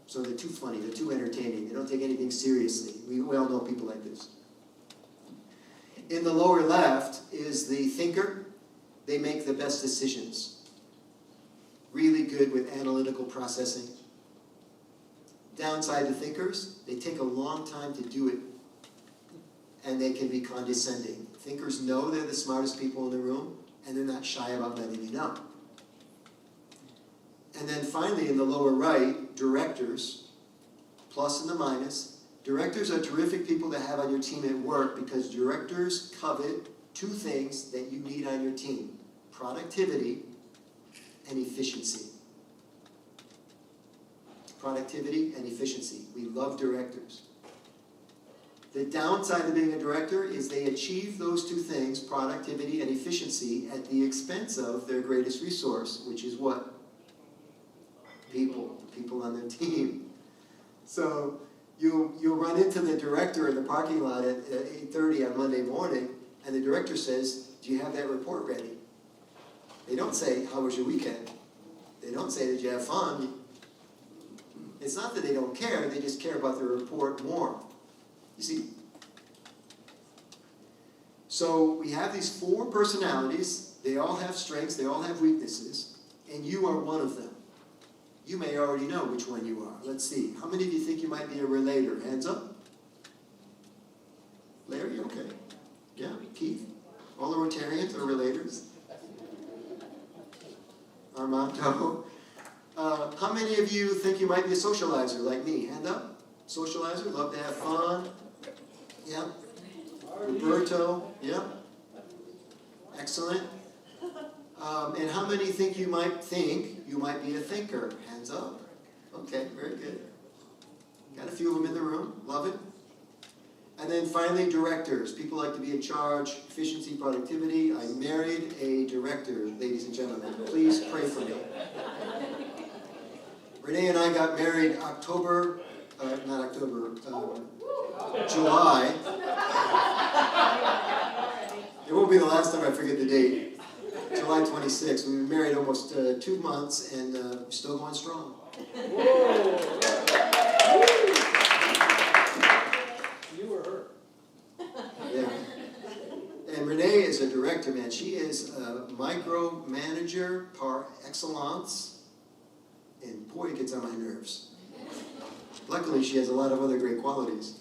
Speaker 2: So they're too funny, they're too entertaining, they don't take anything seriously. We all know people like this. In the lower left is the thinker. They make the best decisions. Really good with analytical processing. Downside to thinkers, they take a long time to do it, and they can be condescending. Thinkers know they're the smartest people in the room, and they're not shy about letting you know. And then finally, in the lower right, directors, plus and the minus. Directors are terrific people to have on your team at work because directors covet 2 things that you need on your team: productivity and efficiency. Productivity and efficiency. We love directors. The downside of being a director is they achieve those 2 things, productivity and efficiency, at the expense of their greatest resource, which is what? People on their team. So you'll run into the director in the parking lot at 8:30 on Monday morning, and the director says, do you have that report ready? They don't say, how was your weekend? They don't say, did you have fun? It's not that they don't care, they just care about the report more. You see? So we have these 4 personalities. They all have strengths, they all have weaknesses, and you are one of them. You may already know which one you are. Let's see. How many of you think you might be a relator? Hands up. Larry? Okay. Yeah. Keith? All the Rotarians are relators. Armando? How many of you think you might be a socializer like me? Hand up. Socializer? Love to have fun? Yeah. Roberto? Yeah. Excellent. And how many think you might be a thinker? Hands up. Okay, very good. Got a few of them in the room. Love it. And then finally, directors. People like to be in charge, efficiency, productivity. I married a director, ladies and gentlemen. Please pray for me. Renee and I got married July. It won't be the last time I forget the date. July 26th. We've been married almost 2 months and we're still going strong.
Speaker 6: You or her?
Speaker 2: Yeah. And Renee is a director, man. She is a micromanager par excellence. And boy, it gets on my nerves. Luckily, she has a lot of other great qualities.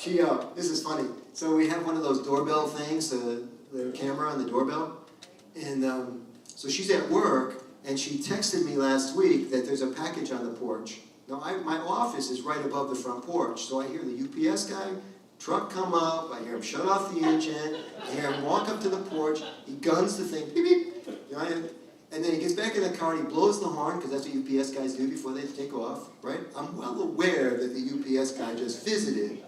Speaker 2: This is funny. So we have one of those doorbell things, the camera on the doorbell. And so she's at work, and she texted me last week that there's a package on the porch. Now, my office is right above the front porch, so I hear the UPS guy, truck come up, I hear him shut off the engine, I hear him walk up to the porch, he guns the thing, beep, beep, you know, and then he gets back in the car and he blows the horn, because that's what UPS guys do before they take off, right? I'm well aware that the UPS guy just visited,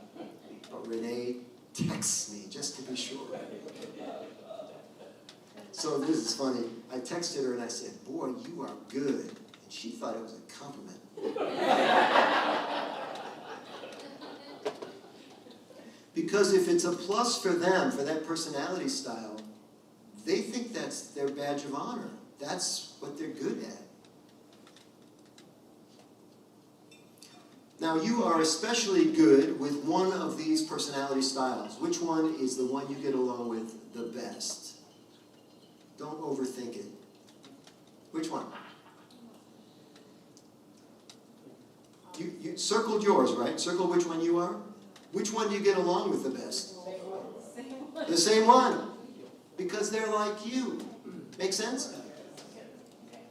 Speaker 2: but Renee texts me just to be sure. So this is funny. I texted her and I said, boy, you are good. And she thought it was a compliment. Because if it's a plus for them, for that personality style, they think that's their badge of honor. That's what they're good at. Now, you are especially good with one of these personality styles. Which one is the one you get along with the best? Don't overthink it. Which one? You circled yours, right? Circle which one you are. Which one do you get along with the best? The same one. Because they're like you. Make sense?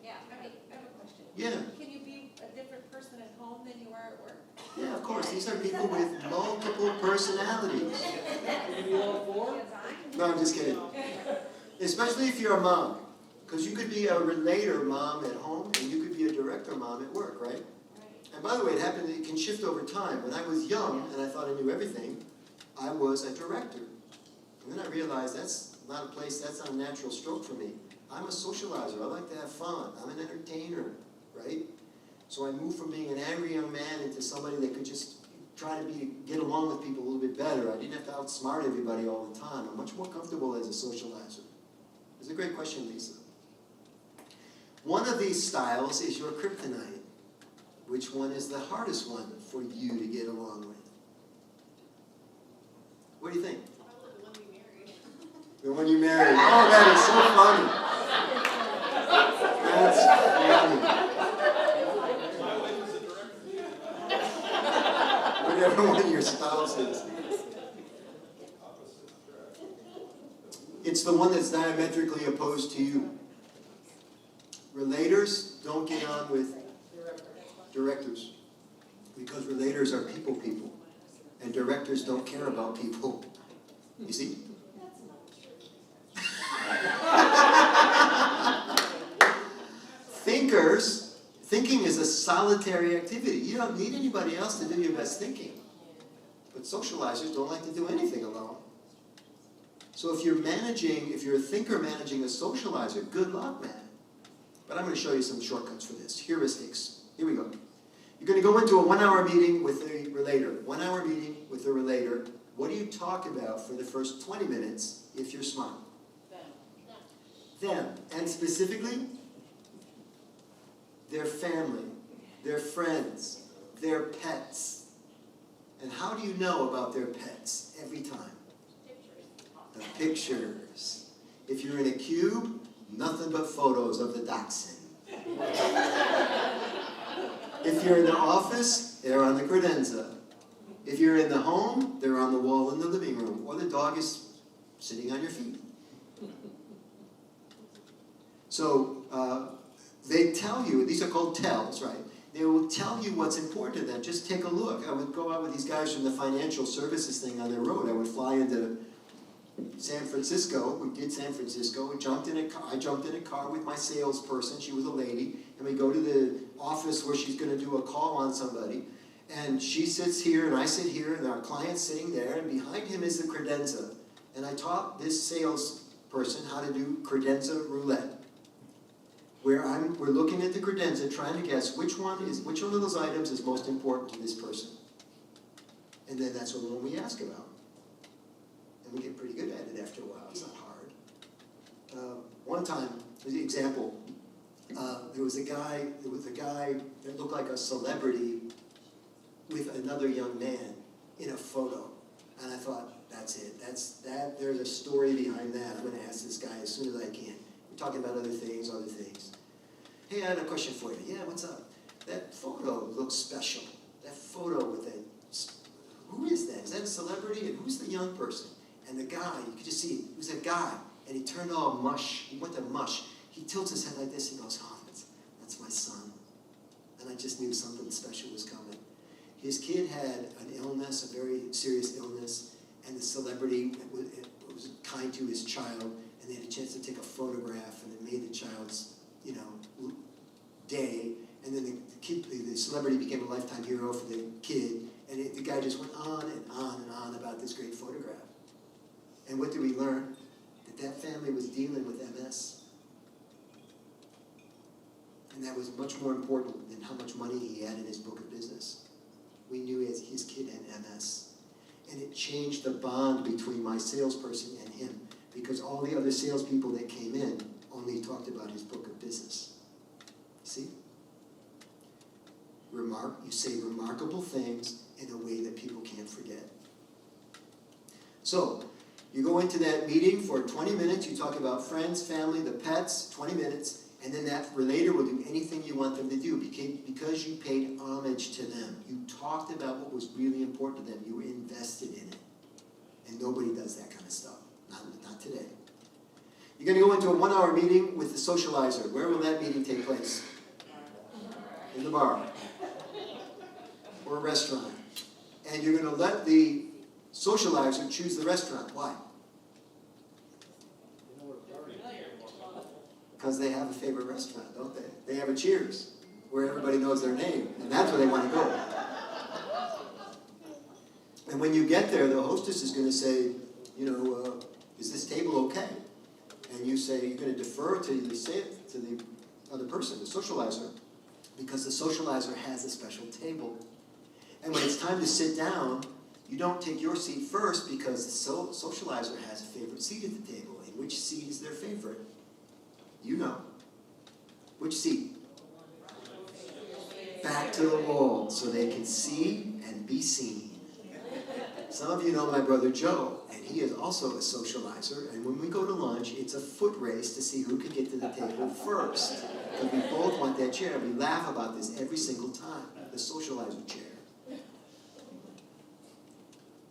Speaker 5: Yeah, I have a question.
Speaker 2: Yeah.
Speaker 5: Can you be a different person at home than you are at work?
Speaker 2: Yeah, of course. These are people with multiple personalities.
Speaker 6: Can you be all four?
Speaker 2: No, I'm just kidding. Especially if you're a mom. Because you could be a relator mom at home, and you could be a director mom at work, right? And by the way, it can shift over time. When I was young, and I thought I knew everything, I was a director. And then I realized that's not a natural stroke for me. I'm a socializer. I like to have fun. I'm an entertainer, right? So I moved from being an angry young man into somebody that could just try to get along with people a little bit better. I didn't have to outsmart everybody all the time. I'm much more comfortable as a socializer. It's a great question, Lisa. One of these styles is your kryptonite. Which one is the hardest one for you to get along with? What do you think?
Speaker 5: Probably the one we married.
Speaker 2: The one you married. Oh, that is so funny. That's funny. Whatever one of your spouses. It's the one that's diametrically opposed to you. Relators don't get on with directors, because relators are people, and directors don't care about people. You see? Thinking is a solitary activity. You don't need anybody else to do your best thinking. But socializers don't like to do anything alone. So if you're a thinker managing a socializer, good luck, man. But I'm going to show you some shortcuts for this. Heuristics. Here we go. You're going to go into a 1-hour meeting with a relator. 1-hour meeting with a relator. What do you talk about for the first 20 minutes if you're smart? Them. And specifically, their family, their friends, their pets. And how do you know about their pets every time? The pictures. If you're in a cube, nothing but photos of the dachshund. If you're in the office, they're on the credenza. If you're in the home, they're on the wall in the living room, or the dog is sitting on your feet. So they tell you, these are called tells, right? They will tell you what's important to them. Just take a look. I would go out with these guys from the financial services thing on their road. I would fly into San Francisco, we did San Francisco, we jumped in a car, I jumped in a car with my salesperson, she was a lady, and we go to the office where she's gonna do a call on somebody, and she sits here and I sit here and our client's sitting there, and behind him is the credenza. And I taught this salesperson how to do credenza roulette. We're looking at the credenza, trying to guess which one of those items is most important to this person. And then that's the one we ask about. And we get pretty good at it after a while, it's not hard. One time, as an example, there was a guy that looked like a celebrity with another young man in a photo. And I thought, that's it, there's a story behind that. I'm gonna ask this guy as soon as I can. We're talking about other things. Hey, I had a question for you. Yeah, what's up? That photo looks special. That photo with that, who is that? Is that a celebrity? And who's the young person? And the guy, you could just see, it was a guy, and he turned all mush. He went to mush. He tilts his head like this, he goes, oh, that's my son. And I just knew something special was coming. His kid had an illness, a very serious illness, and the celebrity was kind to his child, and they had a chance to take a photograph, and it made the child's, day, and then the celebrity became a lifetime hero for the kid, and the guy just went on and on and on about this great photograph. And what did we learn? That family was dealing with MS. And that was much more important than how much money he had in his book of business. We knew his kid had MS. And it changed the bond between my salesperson and him, because all the other salespeople that came in only talked about his book of business. See? You say remarkable things in a way that people can't forget. So, you go into that meeting for 20 minutes, you talk about friends, family, the pets, 20 minutes, and then that relator will do anything you want them to do because you paid homage to them. You talked about what was really important to them. You were invested in it. And nobody does that kind of stuff. Not today. You're going to go into a 1-hour meeting with the socializer. Where will that meeting take place? In the bar. Or a restaurant. And you're going to let the socializer choose the restaurant. Why? Because they have a favorite restaurant, don't they? They have a Cheers, where everybody knows their name, and that's where they want to go. And when you get there, the hostess is going to say, is this table okay? And you say, you're going to defer to the other person, the socializer, because the socializer has a special table. And when it's time to sit down, you don't take your seat first because the socializer has a favorite seat at the table. And which seat is their favorite? You know. Which seat? Back to the wall so they can see and be seen. Some of you know my brother Joe, and he is also a socializer. And when we go to lunch, it's a foot race to see who can get to the table first. Because we both want that chair. We laugh about this every single time. The socializer chair.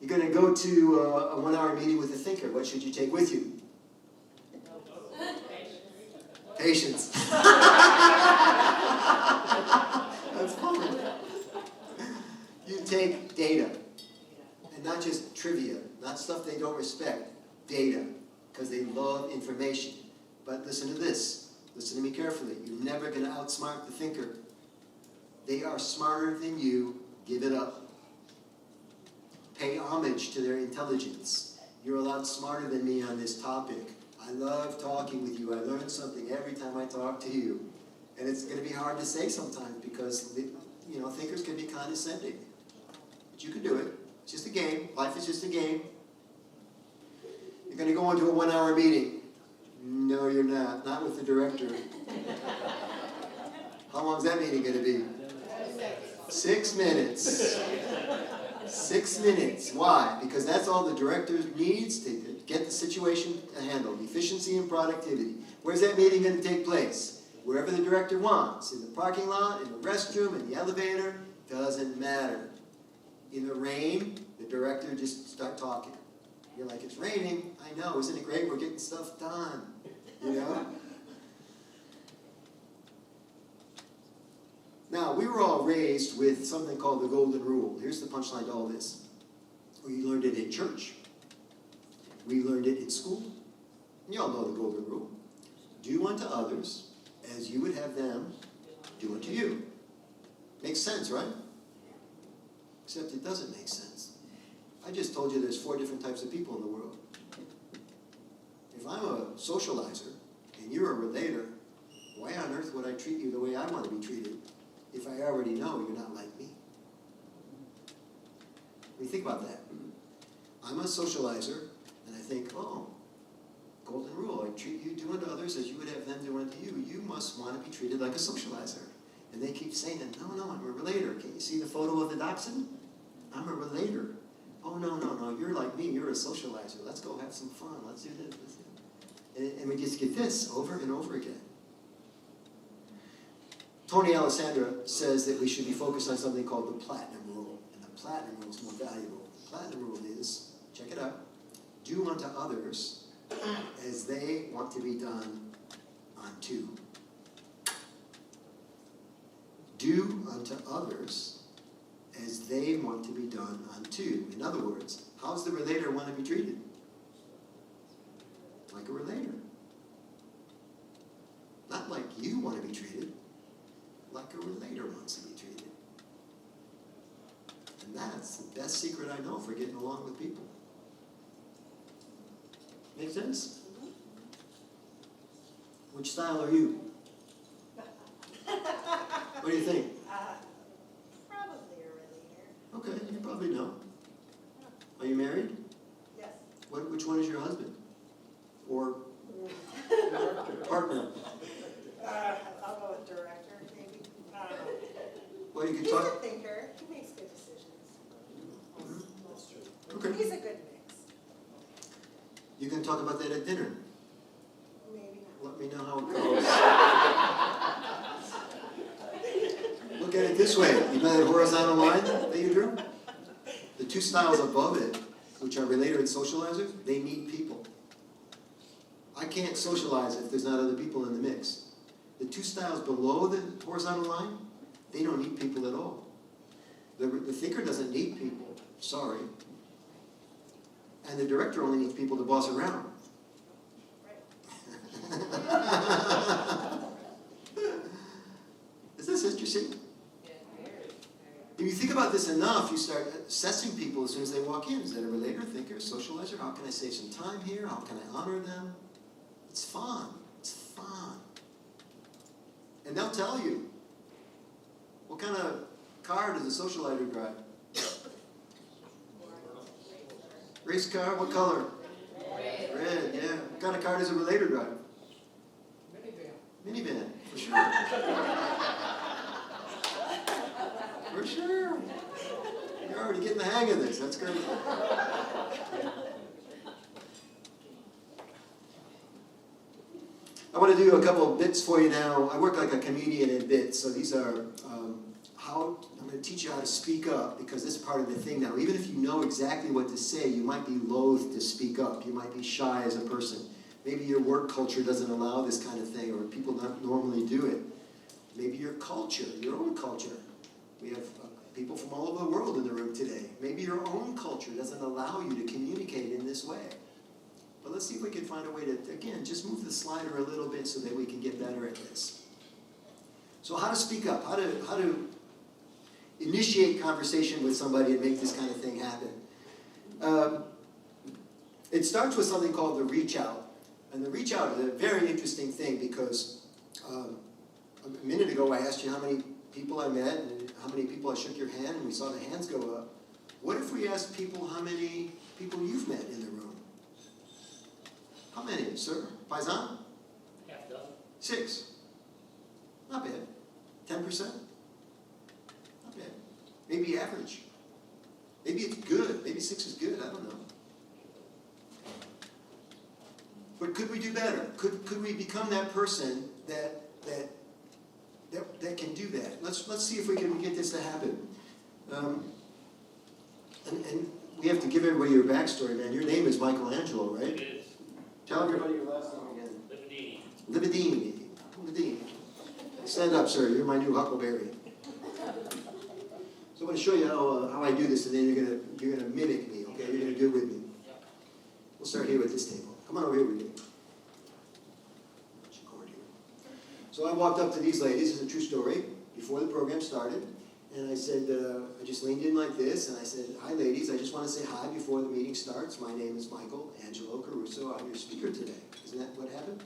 Speaker 2: You're going to go to a 1-hour meeting with a thinker. What should you take with you? Patience. That's funny. You take data. And not just trivia, not stuff they don't respect. Data. Because they love information. But listen to this. Listen to me carefully. You're never going to outsmart the thinker. They are smarter than you. Give it up. Pay homage to their intelligence. You're a lot smarter than me on this topic. I love talking with you. I learn something every time I talk to you. And it's going to be hard to say sometimes because, thinkers can be condescending. But you can do it. It's just a game. Life is just a game. You're going to go into a 1-hour meeting. No, you're not. Not with the director. How long is that meeting going to be? 6 minutes. 6 minutes. Why? Because that's all the director needs to get the situation handled. Efficiency and productivity. Where's that meeting going to take place? Wherever the director wants. In the parking lot, in the restroom, in the elevator. Doesn't matter. In the rain, the director just start talking. You're like, it's raining. I know. Isn't it great? We're getting stuff done. Now, we were all raised with something called the golden rule. Here's the punchline to all this. We learned it in church. We learned it in school. And you all know the golden rule. Do unto others as you would have them do unto you. Makes sense, right? Except it doesn't make sense. I just told you there's 4 different types of people in the world. If I'm a socializer and you're a relator, why on earth would I treat you the way I want to be treated if I already know you're not like me? I mean, think about that. I'm a socializer, and I think, oh, golden rule, I treat you, do unto others as you would have them do unto you. You must want to be treated like a socializer. And they keep saying, no, I'm a relator. Can you see the photo of the dachshund? I'm a relator. Oh, no, you're like me, you're a socializer. Let's go have some fun. Let's do this. And we just get this over and over again. Tony Alessandra says that we should be focused on something called the platinum rule. And the platinum rule is more valuable. The platinum rule is, check it out, do unto others as they want to be done unto. Do unto others as they want to be done unto. In other words, how's the relator want to be treated? Like a relator. Not like you want to be treated, like a relator wants to be treated. And that's the best secret I know for getting along with people. Make sense? Which style are you? What do you think?
Speaker 5: Probably a relator.
Speaker 2: Okay, you probably know. Are you married?
Speaker 5: Yes.
Speaker 2: Which one is your husband? Or partner?
Speaker 5: I'll go with director, maybe.
Speaker 2: Well, you can
Speaker 5: He's a
Speaker 2: talk.
Speaker 5: thinker. He makes good decisions.
Speaker 2: Okay.
Speaker 5: He's a good mix.
Speaker 2: You can talk about that at dinner.
Speaker 5: Maybe not.
Speaker 2: Let me know how it goes. Look at it this way. You know that horizontal line that you drew? The 2 styles above it, which are relator and socializer, they need people. I can't socialize if there's not other people in the mix. The 2 styles below the horizontal line, they don't need people at all. The thinker doesn't need people. Sorry. And the director only needs people to boss around. Is this interesting? If you think about this enough, you start assessing people as soon as they walk in. Is that a relator, thinker, socializer? How can I save some time here? How can I honor them? It's fun. It's fun. And they'll tell you. What kind of car does a socializer drive? Race car? What color? Red, yeah. What kind of car does a relator drive? Minivan, for sure. For sure. You're already getting the hang of this. That's great. I want to do a couple of bits for you now. I work like a comedian in bits, so these are how I'm going to teach you how to speak up, because this is part of the thing now. Even if you know exactly what to say, you might be loath to speak up. You might be shy as a person. Maybe your work culture doesn't allow this kind of thing, or people don't normally do it. Maybe your culture, your own culture. We have people from all over the world in the room today. Maybe your own culture doesn't allow you to communicate in this way. But let's see if we can find a way to, again, just move the slider a little bit so that we can get better at this. So how to speak up, how to initiate conversation with somebody and make this kind of thing happen. It starts with something called the reach out. And the reach out is a very interesting thing, because a minute ago I asked you how many people I met and how many people I shook your hand, and we saw the hands go up. What if we asked people how many people you've met in the room? How many, sir? Paisan?
Speaker 6: Half dozen.
Speaker 2: 6. Not bad. 10%? Not bad. Maybe average. Maybe it's good. Maybe 6 is good. I don't know. But could we do better? Could we become that person that can do that? Let's see if we can get this to happen. And we have to give everybody your backstory, man. Your name is Michelangelo, right?
Speaker 6: It is.
Speaker 2: Tell everybody your last name again.
Speaker 6: Libidini.
Speaker 2: Libidini. Stand up, sir. You're my new huckleberry. So I'm going to show you how I do this, and then you're gonna mimic me. Okay? You're gonna do it with me. We'll start here with this table. Come on over here with me. So I walked up to these ladies, it's a true story, before the program started, and I said, I just leaned in like this, and I said, hi ladies, I just want to say hi before the meeting starts. My name is Michael Angelo Caruso, I'm your speaker today. Isn't that what happened?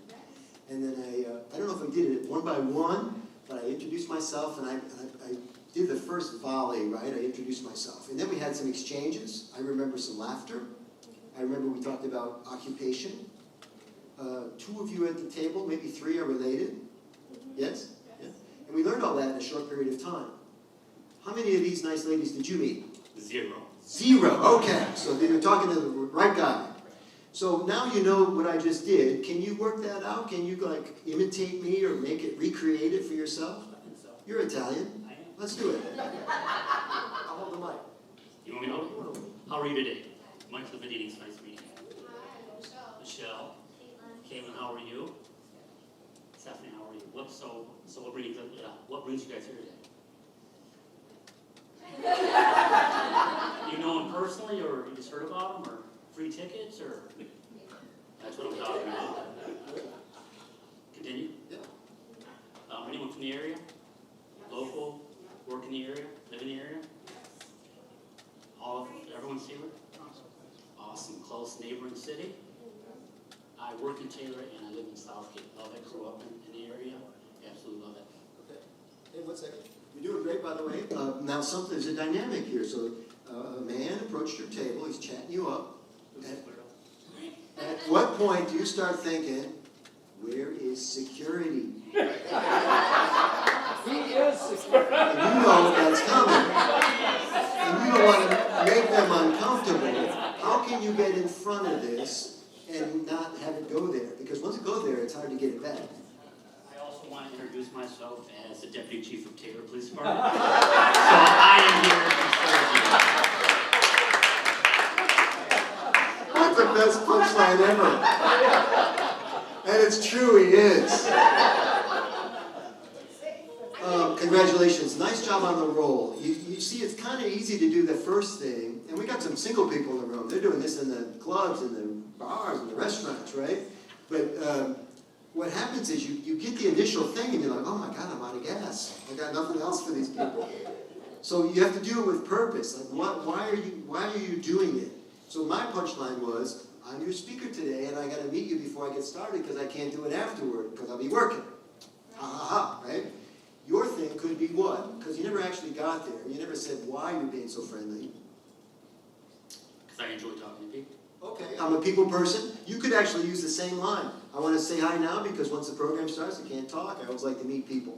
Speaker 2: And then I don't know if I did it one by one, but I introduced myself, and I did the first volley, right? I introduced myself. And then we had some exchanges. I remember some laughter. I remember we talked about occupation. 2 of you at the table, maybe 3 are related. Yes? Yeah. And we learned all that in a short period of time. How many of these nice ladies did you meet?
Speaker 6: 0.
Speaker 2: 0, okay. So you're talking to the right guy. So now you know what I just did. Can you work that out? Can you like imitate me or recreate it for yourself?
Speaker 6: I think so.
Speaker 2: You're Italian.
Speaker 6: I am.
Speaker 2: Let's do it. I'll hold the mic.
Speaker 6: You want me to hold it? How are you today? Mike Levidian, it's nice meeting you.
Speaker 5: Hi, Michelle.
Speaker 6: Michelle. Caitlin, how are you? Stephanie, how are you? What brings you guys here today? You know him personally, or you just heard about him, or free tickets, or? That's what I'm talking about. Continue?
Speaker 2: Yeah.
Speaker 6: Anyone from the area? Local? Work in the area? Live in the area? Everyone's here? Awesome. Close neighboring city? I work in Taylor and I live in Southgate. Love it. Grew up in the area. Absolutely love it.
Speaker 2: Okay. Hey, 1 second. You're doing great, by the way. Now, there's a dynamic here. So, a man approached your table. He's chatting you up. At what point do you start thinking, where is security?
Speaker 7: He is security.
Speaker 2: And you know that's coming. And you don't want to make them uncomfortable. How can you get in front of this and not have it go there? Because once it goes there, it's hard to get it back.
Speaker 6: I also want to introduce myself as the Deputy Chief of Taylor Police Department. So I am here to serve you.
Speaker 2: That's the best punchline ever. And it's true, he is. Congratulations, nice job on the roll. You see, it's kind of easy to do the first thing, and we got some single people in the room. They're doing this in the clubs, and the bars, and the restaurants, right? But what happens is you get the initial thing, and you're like, oh my God, I'm out of gas. I got nothing else for these people. So you have to do it with purpose. Like, why are you doing it? So my punchline was, I'm your speaker today, and I got to meet you before I get started because I can't do it afterward because I'll be working. Ha ha ha, right? Your thing could be what? Because you never actually got there. You never said why you're being so friendly.
Speaker 6: Because I enjoy talking to people.
Speaker 2: Okay, I'm a people person. You could actually use the same line. I want to say hi now because once the program starts, I can't talk. I always like to meet people.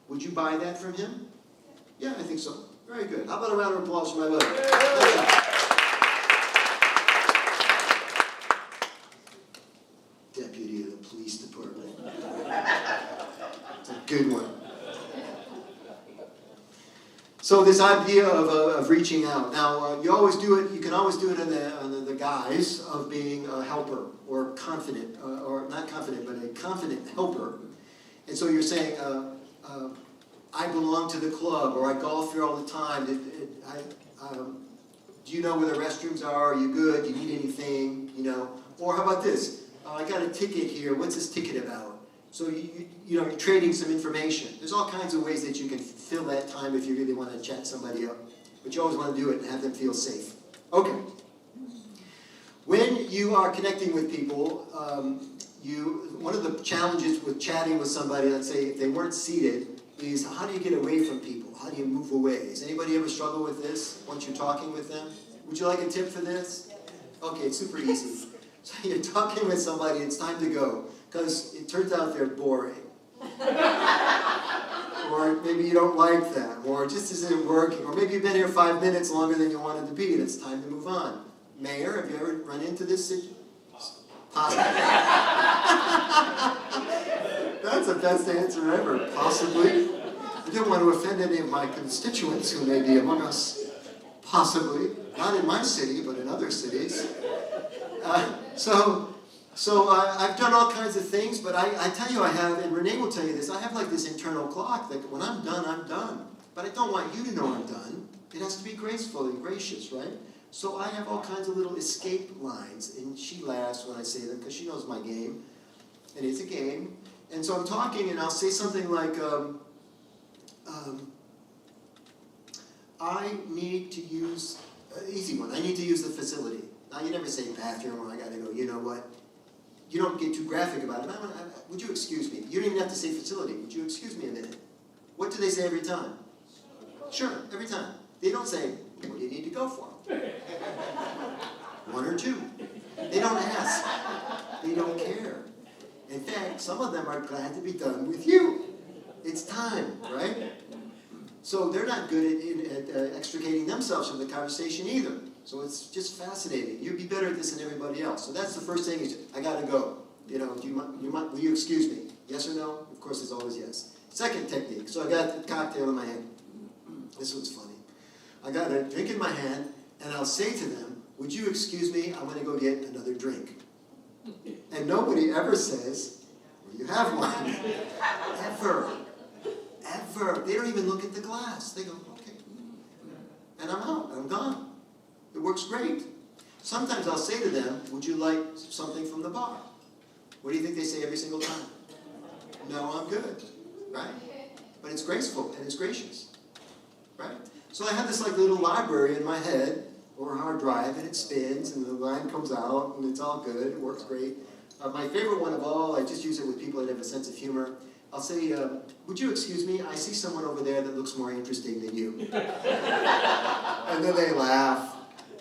Speaker 2: Would you buy that from him? Yeah, I think so. Very good. How about a round of applause for my buddy? Deputy of the Police Department. It's a good one. So this idea of reaching out. Now, you always do it, you can always do it under the guise of being a helper or confident, or not confident, but a confident helper. And so you're saying, I belong to the club, or I golf here all the time. Do you know where the restrooms are? Are you good? Do you need anything? You know? Or how about this? I got a ticket here. What's this ticket about? So you're trading some information. There's all kinds of ways that you can fill that time if you really want to chat somebody up. But you always want to do it and have them feel safe. Okay. When you are connecting with people, one of the challenges with chatting with somebody, let's say if they weren't seated, is how do you get away from people? How do you move away? Has anybody ever struggled with this once you're talking with them? Would you like a tip for this? Okay, it's super easy. So you're talking with somebody, it's time to go. Because it turns out they're boring. Or maybe you don't like them, or it just isn't working, or maybe you've been here 5 minutes longer than you wanted to be, and it's time to move on. Mayor, have you ever run into this situation? Possibly. That's the best answer ever, possibly. I don't want to offend any of my constituents who may be among us. Possibly. Not in my city, but in other cities. So I've done all kinds of things, but I tell you I have, and Renee will tell you this, I have like this internal clock that when I'm done, I'm done. but I don't want you to know I'm done. It has to be graceful and gracious, right? So I have all kinds of little escape lines, and she laughs when I say them because she knows my game, and it's a game. And so I'm talking, and I'll say something like, I need to use, easy one, I need to use the facility. Now, you never say bathroom, or I gotta go, you know what? You don't get too graphic about it. Would you excuse me? You don't even have to say facility. Would you excuse me a minute? What do they say every time? Sure, every time. They don't say, what do you need to go for? One or two. They don't ask. They don't care. In fact, some of them are glad to be done with you. It's time, right? So they're not good at extricating themselves from the conversation either. So it's just fascinating. You'd be better at this than everybody else. So that's the first thing is, I gotta go. You know, will you excuse me? Yes or no? Of course, it's always yes. Second technique. So I got the cocktail in my hand. This one's funny. I got a drink in my hand, and I'll say to them, would you excuse me? I'm gonna go get another drink. And nobody ever says, well, you have one. Ever. Ever. They don't even look at the glass. They go, okay. And I'm out. I'm gone. It works great. Sometimes I'll say to them, would you like something from the bar? What do you think they say every single time? No, I'm good. Right? But it's graceful and it's gracious. Right? So I have this like little library in my head, or a hard drive, and it spins, and the line comes out, and it's all good. It works great. My favorite one of all, I just use it with people that have a sense of humor. I'll say, would you excuse me? I see someone over there that looks more interesting than you. And then they laugh,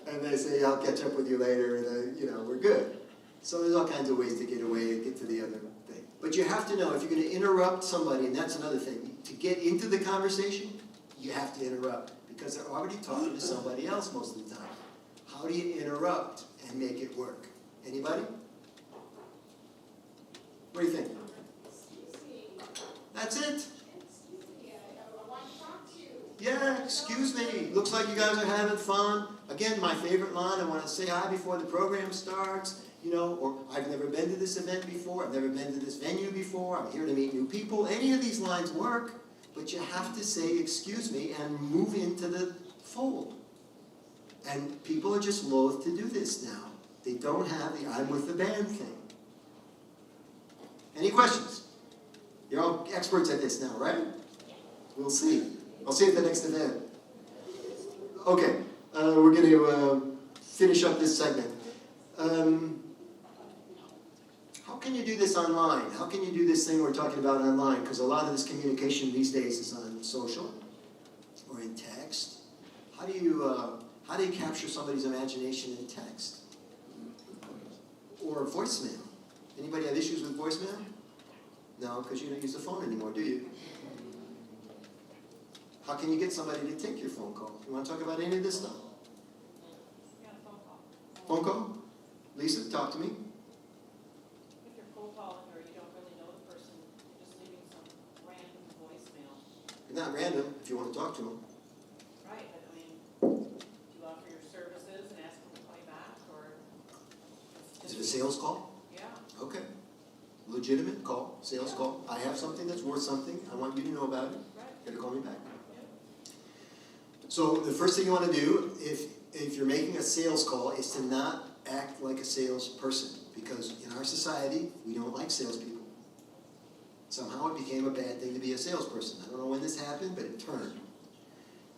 Speaker 2: and they say, I'll catch up with you later, and we're good. So there's all kinds of ways to get away and get to the other thing. But you have to know, if you're going to interrupt somebody, and that's another thing, to get into the conversation, you have to interrupt, because they're already talking to somebody else most of the time. How do you interrupt and make it work? Anybody? What do you think? That's it. Yeah, excuse me. Looks like you guys are having fun. Again, my favorite line, I want to say hi before the program starts, or I've never been to this event before, I've never been to this venue before, I'm here to meet new people. Any of these lines work, but you have to say excuse me and move into the fold. And people are just loath to do this now. They don't have the I'm with the band thing. Any questions? You're all experts at this now, right? We'll see. I'll see you at the next event. Okay, we're going to finish up this segment. How can you do this online? How can you do this thing we're talking about online? Because a lot of this communication these days is on social or in text. How do you capture somebody's imagination in text? Or voicemail? Anybody have issues with voicemail? No, because you don't use the phone anymore, do you? How can you get somebody to take your phone call? You want to talk about any of this stuff?
Speaker 4: Yeah, phone call.
Speaker 2: Phone call? Lisa, talk to me.
Speaker 4: If you're cold calling or you don't really know the person, you're just leaving some random voicemail.
Speaker 2: Not random, if you want to talk to them.
Speaker 4: Right, but I mean, do you offer your services and ask them to call you back, or?
Speaker 2: Is it a sales call?
Speaker 4: Yeah.
Speaker 2: Okay. Legitimate call, sales call. I have something that's worth something. I want you to know about it.
Speaker 4: Right.
Speaker 2: You gotta call me back. So the first thing you want to do, if you're making a sales call, is to not act like a salesperson. Because in our society, we don't like salespeople. Somehow it became a bad thing to be a salesperson. I don't know when this happened, but it turned.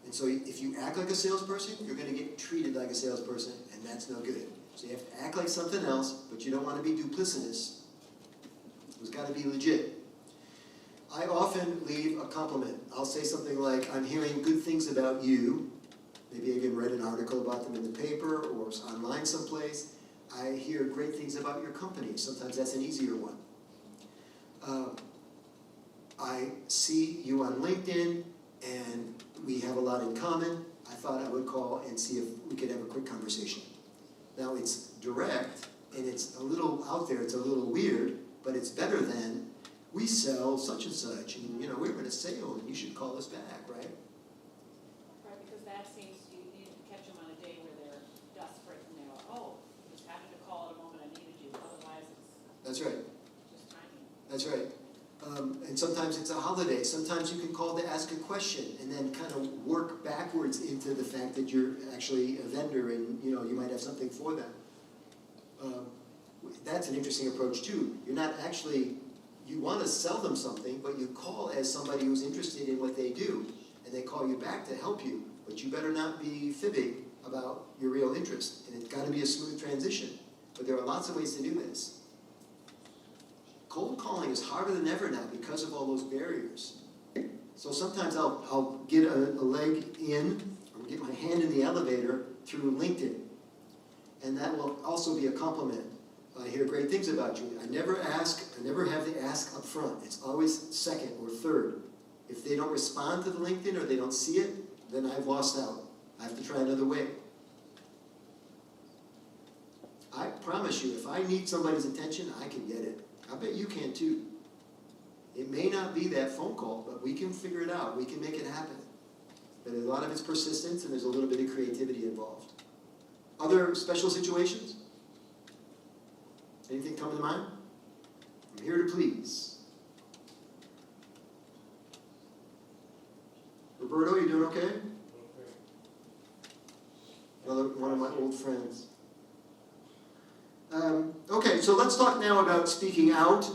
Speaker 2: And so if you act like a salesperson, you're going to get treated like a salesperson, and that's no good. So you have to act like something else, but you don't want to be duplicitous. It's got to be legit. I often leave a compliment. I'll say something like, I'm hearing good things about you. Maybe I can read an article about them in the paper or online someplace. I hear great things about your company. Sometimes that's an easier one. I see you on LinkedIn, and we have a lot in common. I thought I would call and see if we could have a quick conversation. Now, it's direct, and it's a little out there. It's a little weird, but it's better than, we sell such and such, and we're in a sale, and you should call us back, right?
Speaker 4: Right, because that seems, you need to catch them on a day where they're desperate and they're like, oh, just happened to call at a moment I needed you, otherwise it's
Speaker 2: That's right.
Speaker 4: just timing.
Speaker 2: That's right. And sometimes it's a holiday. Sometimes you can call to ask a question and then kind of work backwards into the fact that you're actually a vendor and you might have something for them. That's an interesting approach too. You're not actually, you want to sell them something, but you call as somebody who's interested in what they do, and they call you back to help you, but you better not be fibbing about your real interest, and it's got to be a smooth transition. But there are lots of ways to do this. Cold calling is harder than ever now because of all those barriers. So sometimes I'll get a leg in, or get my hand in the elevator through LinkedIn, and that will also be a compliment. I hear great things about you. I never have the ask up front. It's always second or third. If they don't respond to the LinkedIn or they don't see it, then I've lost out. I have to try another way. I promise you, if I need somebody's attention, I can get it. I bet you can too. It may not be that phone call, but we can figure it out. We can make it happen. But a lot of it's persistence and there's a little bit of creativity involved. Other special situations? Anything come to mind? I'm here to please. Roberto, you doing okay? Another one of my old friends. Okay, so let's talk now about speaking out.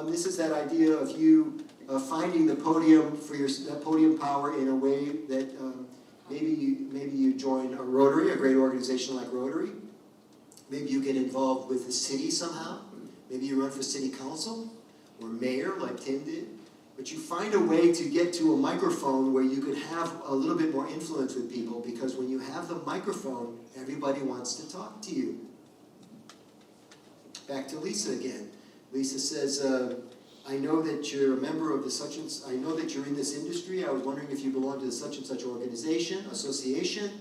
Speaker 2: This is that idea of you finding the podium for that podium power in a way that maybe you join a Rotary, a great organization like Rotary. Maybe you get involved with the city somehow. Maybe you run for city council or mayor like Tim did. But you find a way to get to a microphone where you could have a little bit more influence with people, because when you have the microphone, everybody wants to talk to you. Back to Lisa again. Lisa says, I know that you're a member of the such and I know that you're in this industry. I was wondering if you belong to the such and such organization, association.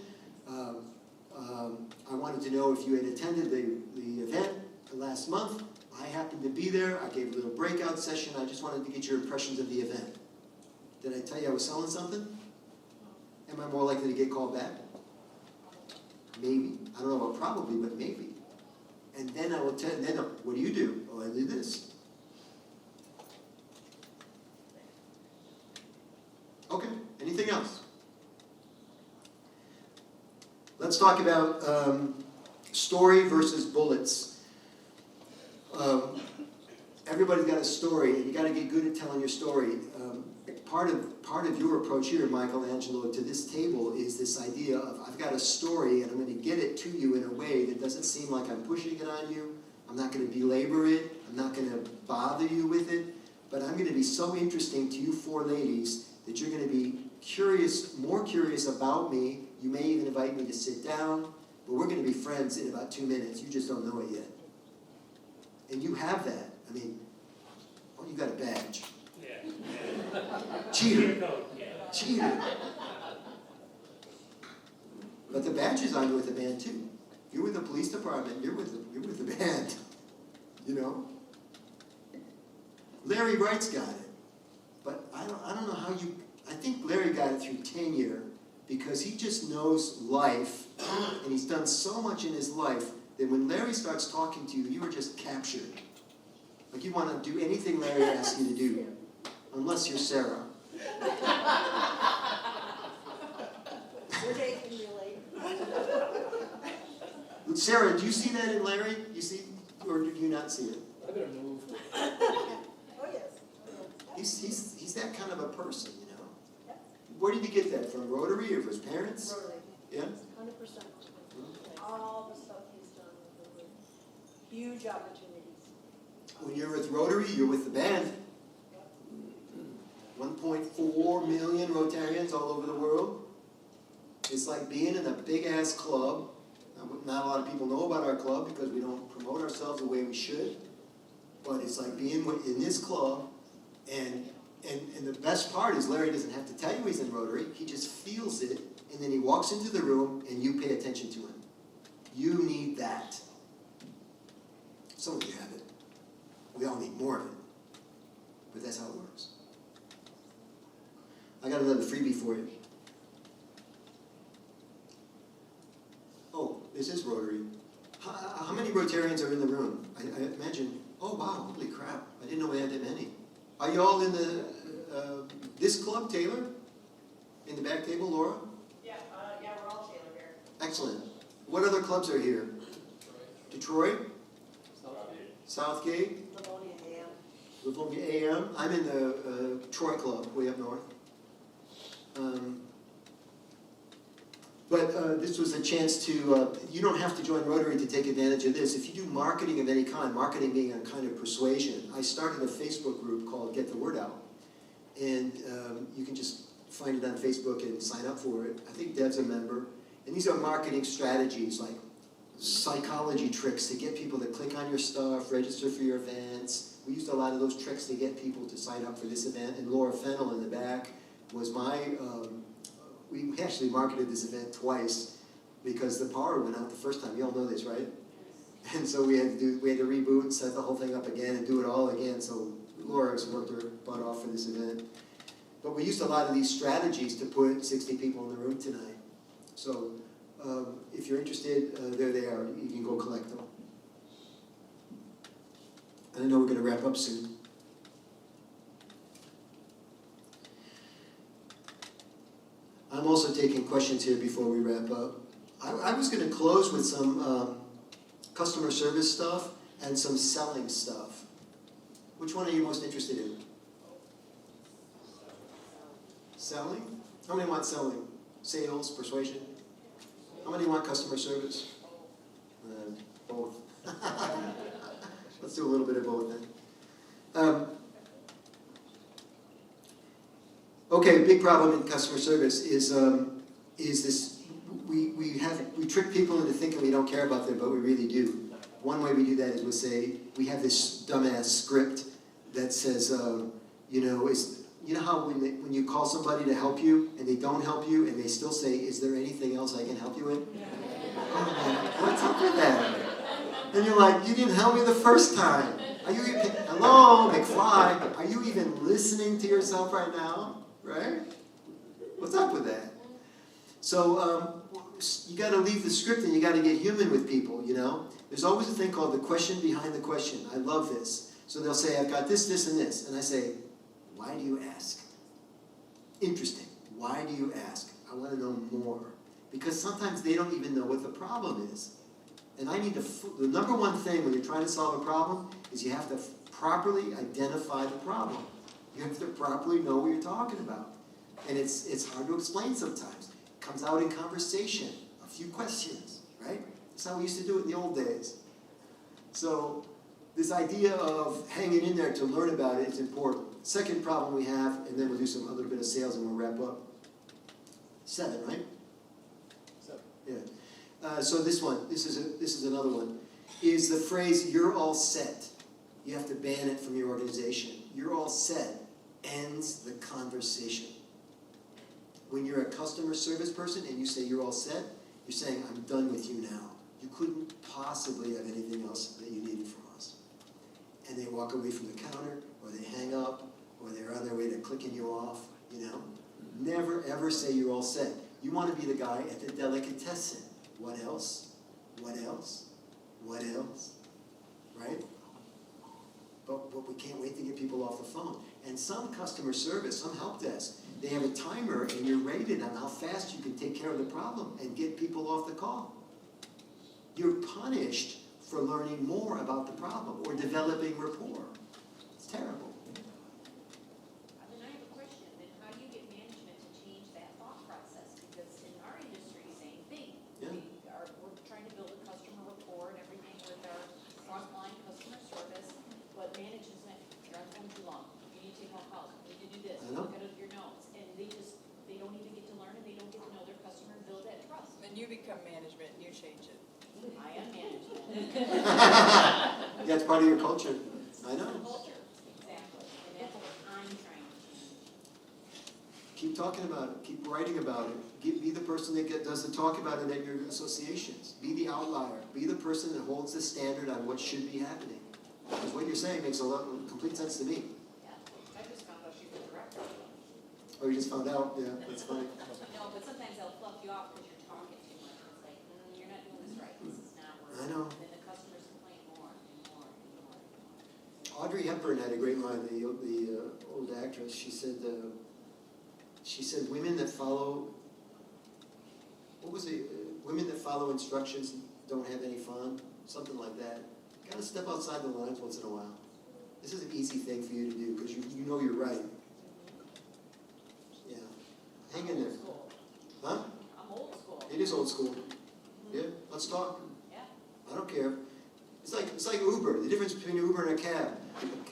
Speaker 2: I wanted to know if you had attended the event last month. I happened to be there. I gave a little breakout session. I just wanted to get your impressions of the event. Did I tell you I was selling something? Am I more likely to get called back? Maybe. I don't know about probably, but maybe. And then I will tell you, then what do you do? Oh, I do this. Okay, anything else? Let's talk about story versus bullets. Everybody's got a story, and you got to get good at telling your story. Part of your approach here, Michelangelo, to this table is this idea of I've got a story, and I'm going to get it to you in a way that doesn't seem like I'm pushing it on you. I'm not going to belabor it. I'm not going to bother you with it. But I'm going to be so interesting to you four ladies that you're going to be curious, more curious about me. You may even invite me to sit down, but we're going to be friends in about 2 minutes. You just don't know it yet. And you have that. I mean, oh, you got a badge.
Speaker 6: Yeah.
Speaker 2: Cheater. Cheater. But the badge is on you with the band too. If you're with the police department, you're with the band. You know? Larry Wright's got it. But I don't know how you, I think Larry got it through tenure because he just knows life and he's done so much in his life that when Larry starts talking to you, you are just captured. Like you want to do anything Larry asks you to do, unless you're Sarah.
Speaker 5: We're taking you late.
Speaker 2: Sarah, do you see that in Larry? You see, or do you not see it?
Speaker 3: I better move.
Speaker 5: Oh, yes.
Speaker 2: He's that kind of a person, you know. Where did he get that from? Rotary or from his parents?
Speaker 5: Rotary.
Speaker 2: Yeah.
Speaker 5: 100%. All the stuff he's done with huge opportunities.
Speaker 2: When you're with Rotary, you're with the band. 1.4 million Rotarians all over the world. It's like being in a big-ass club. Not a lot of people know about our club because we don't promote ourselves the way we should. But it's like being in this club, and the best part is Larry doesn't have to tell you he's in Rotary. He just feels it, and then he walks into the room, and you pay attention to him. You need that. Some of you have it. We all need more of it. But that's how it works. I got another freebie for you. Oh, this is Rotary. How many Rotarians are in the room? I imagine, oh wow, holy crap, I didn't know we had that many. Are you all in the, this club, Taylor? In the back table, Laura?
Speaker 5: Yeah, we're all Taylor here.
Speaker 2: Excellent. What other clubs are here? Detroit? Southgate?
Speaker 5: Livonia AM.
Speaker 2: Livonia AM. I'm in the Troy Club, way up north. But this was a chance to, you don't have to join Rotary to take advantage of this. If you do marketing of any kind, marketing being a kind of persuasion, I started a Facebook group called Get the Word Out. And you can just find it on Facebook and sign up for it. I think Deb's a member. And these are marketing strategies, like psychology tricks to get people to click on your stuff, register for your events. We used a lot of those tricks to get people to sign up for this event. And Laura Fennell in the back was my, we actually marketed this event twice because the power went out the first time. You all know this, right? And so we had to reboot and set the whole thing up again and do it all again. So Laura's worked her butt off for this event. But we used a lot of these strategies to put 60 people in the room tonight. So if you're interested, there they are. You can go collect them. And I know we're going to wrap up soon. I'm also taking questions here before we wrap up. I was going to close with some customer service stuff and some selling stuff. Which one are you most interested in? Selling? How many want selling? Sales, persuasion? How many want customer service? Both. Let's do a little bit of both then. Okay, big problem in customer service is this, we trick people into thinking we don't care about them, but we really do. One way we do that is we say, we have this dumbass script that says, you know how when you call somebody to help you and they don't help you and they still say, is there anything else I can help you with? What's up with that? And you're like, you didn't help me the first time. Are you even, hello, McFly, are you even listening to yourself right now? Right? What's up with that? So you got to leave the script and you got to get human with people, you know? There's always a thing called the question behind the question. I love this. So they'll say, I've got this, this, and this. And I say, why do you ask? Interesting. Why do you ask? I want to know more. Because sometimes they don't even know what the problem is. And I need to, the number one thing when you're trying to solve a problem is you have to properly identify the problem. You have to properly know what you're talking about. And it's hard to explain sometimes. It comes out in conversation, a few questions, right? That's how we used to do it in the old days. So this idea of hanging in there to learn about it is important. Second problem we have, and then we'll do a little bit of sales and we'll wrap up. 7, right? 7. Yeah. So this one, this is another one, is the phrase, you're all set. You have to ban it from your organization. You're all set ends the conversation. When you're a customer service person and you say you're all set, you're saying, I'm done with you now. You couldn't possibly have anything else that you needed from us. And they walk away from the counter, or they hang up, or they're on their way to clicking you off, you know? Never ever say you're all set. You want to be the guy at the delicatessen. What else? What else? What else? Right? But we can't wait to get people off the phone. And some customer service, some help desk, they have a timer and you're rated on how fast you can take care of the problem and get people off the call. You're punished for learning more about the problem or developing rapport. It's terrible.
Speaker 7: I have a question. Then how do you get management to change that thought process? Because in our industry, same thing.
Speaker 2: Yeah.
Speaker 7: We're trying to build a customer rapport and everything with our frontline customer service, but management, you're on the phone too long. You need to take more calls. You need to do this.
Speaker 2: I know.
Speaker 7: Look at your notes. And they don't even get to learn and they don't get to know their customer and build that trust.
Speaker 8: When you become management, you change it.
Speaker 7: I am management.
Speaker 2: That's part of your culture. I know.
Speaker 7: Culture, exactly. And that's what I'm trying to change.
Speaker 2: Keep talking about it. Keep writing about it. Be the person that does the talk about it at your associations. Be the outlier. Be the person that holds the standard on what should be happening. Because what you're saying makes complete sense to me.
Speaker 7: Yeah, I just found out she's a director.
Speaker 2: Oh, you just found out? Yeah, that's funny.
Speaker 7: No, but sometimes they'll fluff you off because you're talking too much. It's like, you're not doing this right. This is not working.
Speaker 2: I know.
Speaker 7: Then the customers complain more and more and more and more.
Speaker 2: Audrey Hepburn had a great line, the old actress. She said, women that follow, what was it? Women that follow instructions don't have any fun, something like that. You gotta step outside the lines once in a while. This is an easy thing for you to do, because you know you're right. Yeah, hang in there.
Speaker 7: Old school.
Speaker 2: Huh?
Speaker 7: I'm old school.
Speaker 2: It is old school. Yeah, let's talk.
Speaker 7: Yeah.
Speaker 2: I don't care. It's like Uber, the difference between an Uber and a cab.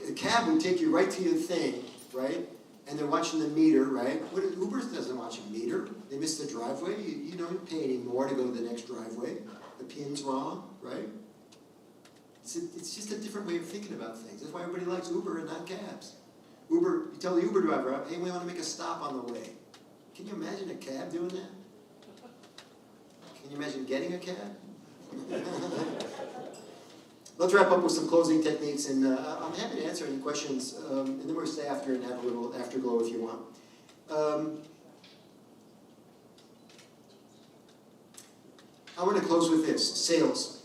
Speaker 2: A cab would take you right to your thing, right? And they're watching the meter, right? Uber doesn't watch a meter. They miss the driveway. You don't pay any more to go to the next driveway. The pin's wrong, right? It's just a different way of thinking about things. That's why everybody likes Uber and not cabs. Uber, you tell the Uber driver, hey, we want to make a stop on the way. Can you imagine a cab doing that? Can you imagine getting a cab? Let's wrap up with some closing techniques, and I'm happy to answer any questions, and then we'll stay after and have a little afterglow if you want. I want to close with this, sales.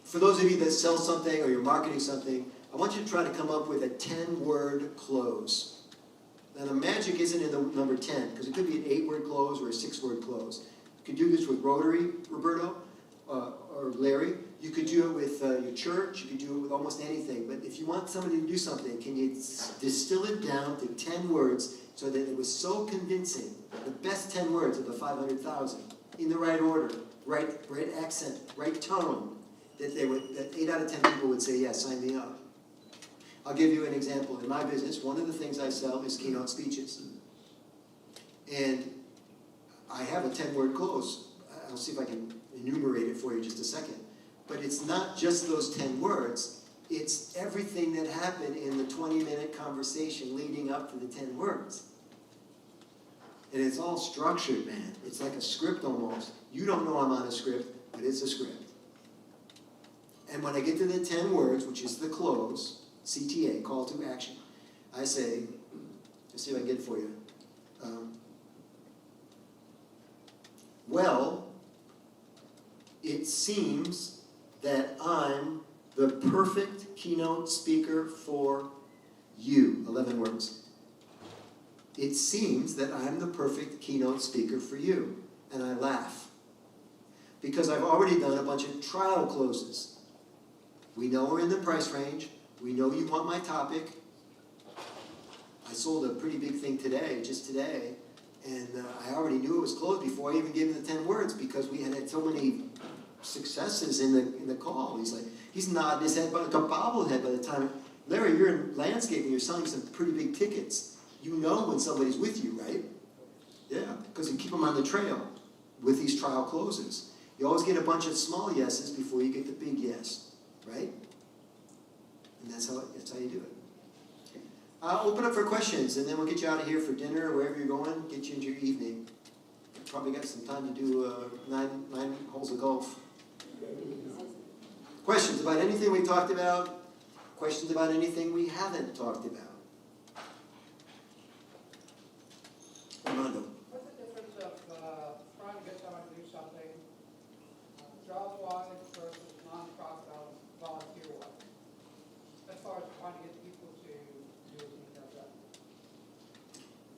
Speaker 2: For those of you that sell something or you're marketing something, I want you to try to come up with a 10-word close. Now the magic isn't in the number 10, because it could be an 8-word close or a 6-word close. You could do this with Rotary, Roberto, or Larry. You could do it with your church. You could do it with almost anything. But if you want somebody to do something, can you distill it down to 10 words so that it was so convincing, the best 10 words of the 500,000, in the right order, right accent, right tone, that 8 out of 10 people would say, yes, sign me up. I'll give you an example. In my business, one of the things I sell is keynote speeches. And I have a 10-word close. I'll see if I can enumerate it for you in just a second. But it's not just those 10 words. It's everything that happened in the 20-minute conversation leading up to the 10 words. And it's all structured, man. It's like a script almost. You don't know I'm on a script, but it's a script. And when I get to the 10 words, which is the close, CTA, call to action, I say, let's see if I can get it for you. Well, it seems that I'm the perfect keynote speaker for you. 11 words. It seems that I'm the perfect keynote speaker for you. And I laugh. Because I've already done a bunch of trial closes. We know we're in the price range. We know you want my topic. I sold a pretty big thing today, just today. And I already knew it was closed before I even gave him the 10 words because we had so many successes in the call. He's nodding his head like a bobblehead by the time. Larry, you're in landscaping, you're selling some pretty big tickets. You know when somebody's with you, right? Yeah, because you keep them on the trail with these trial closes. You always get a bunch of small yeses before you get the big yes, right? And that's how you do it. I'll open up for questions, and then we'll get you out of here for dinner or wherever you're going, get you into your evening. Probably got some time to do 9 holes of golf. Questions about anything we talked about? Questions about anything we haven't talked about? Armando.
Speaker 9: What's the difference of trying to get someone to do something job-wise versus non-profit volunteer-wise? As far as trying to get people to do things like that.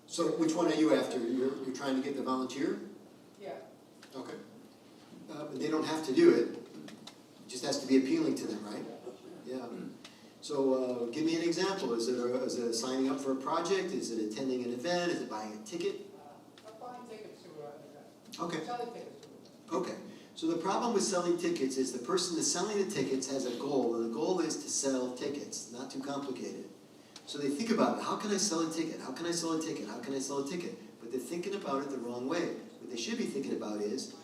Speaker 2: So which one are you after? You're trying to get the volunteer?
Speaker 9: Yeah.
Speaker 2: Okay. But they don't have to do it. It just has to be appealing to them, right? Yeah. So give me an example. Is it signing up for a project? Is it attending an event? Is it buying a ticket?
Speaker 9: Buying tickets to an event.
Speaker 2: Okay.
Speaker 9: Selling tickets to an event.
Speaker 2: Okay. So the problem with selling tickets is the person that's selling the tickets has a goal, and the goal is to sell tickets, not too complicated. So they think about it. How can I sell a ticket? How can I sell a ticket? How can I sell a ticket? But they're thinking about it the wrong way. What they should be thinking about is,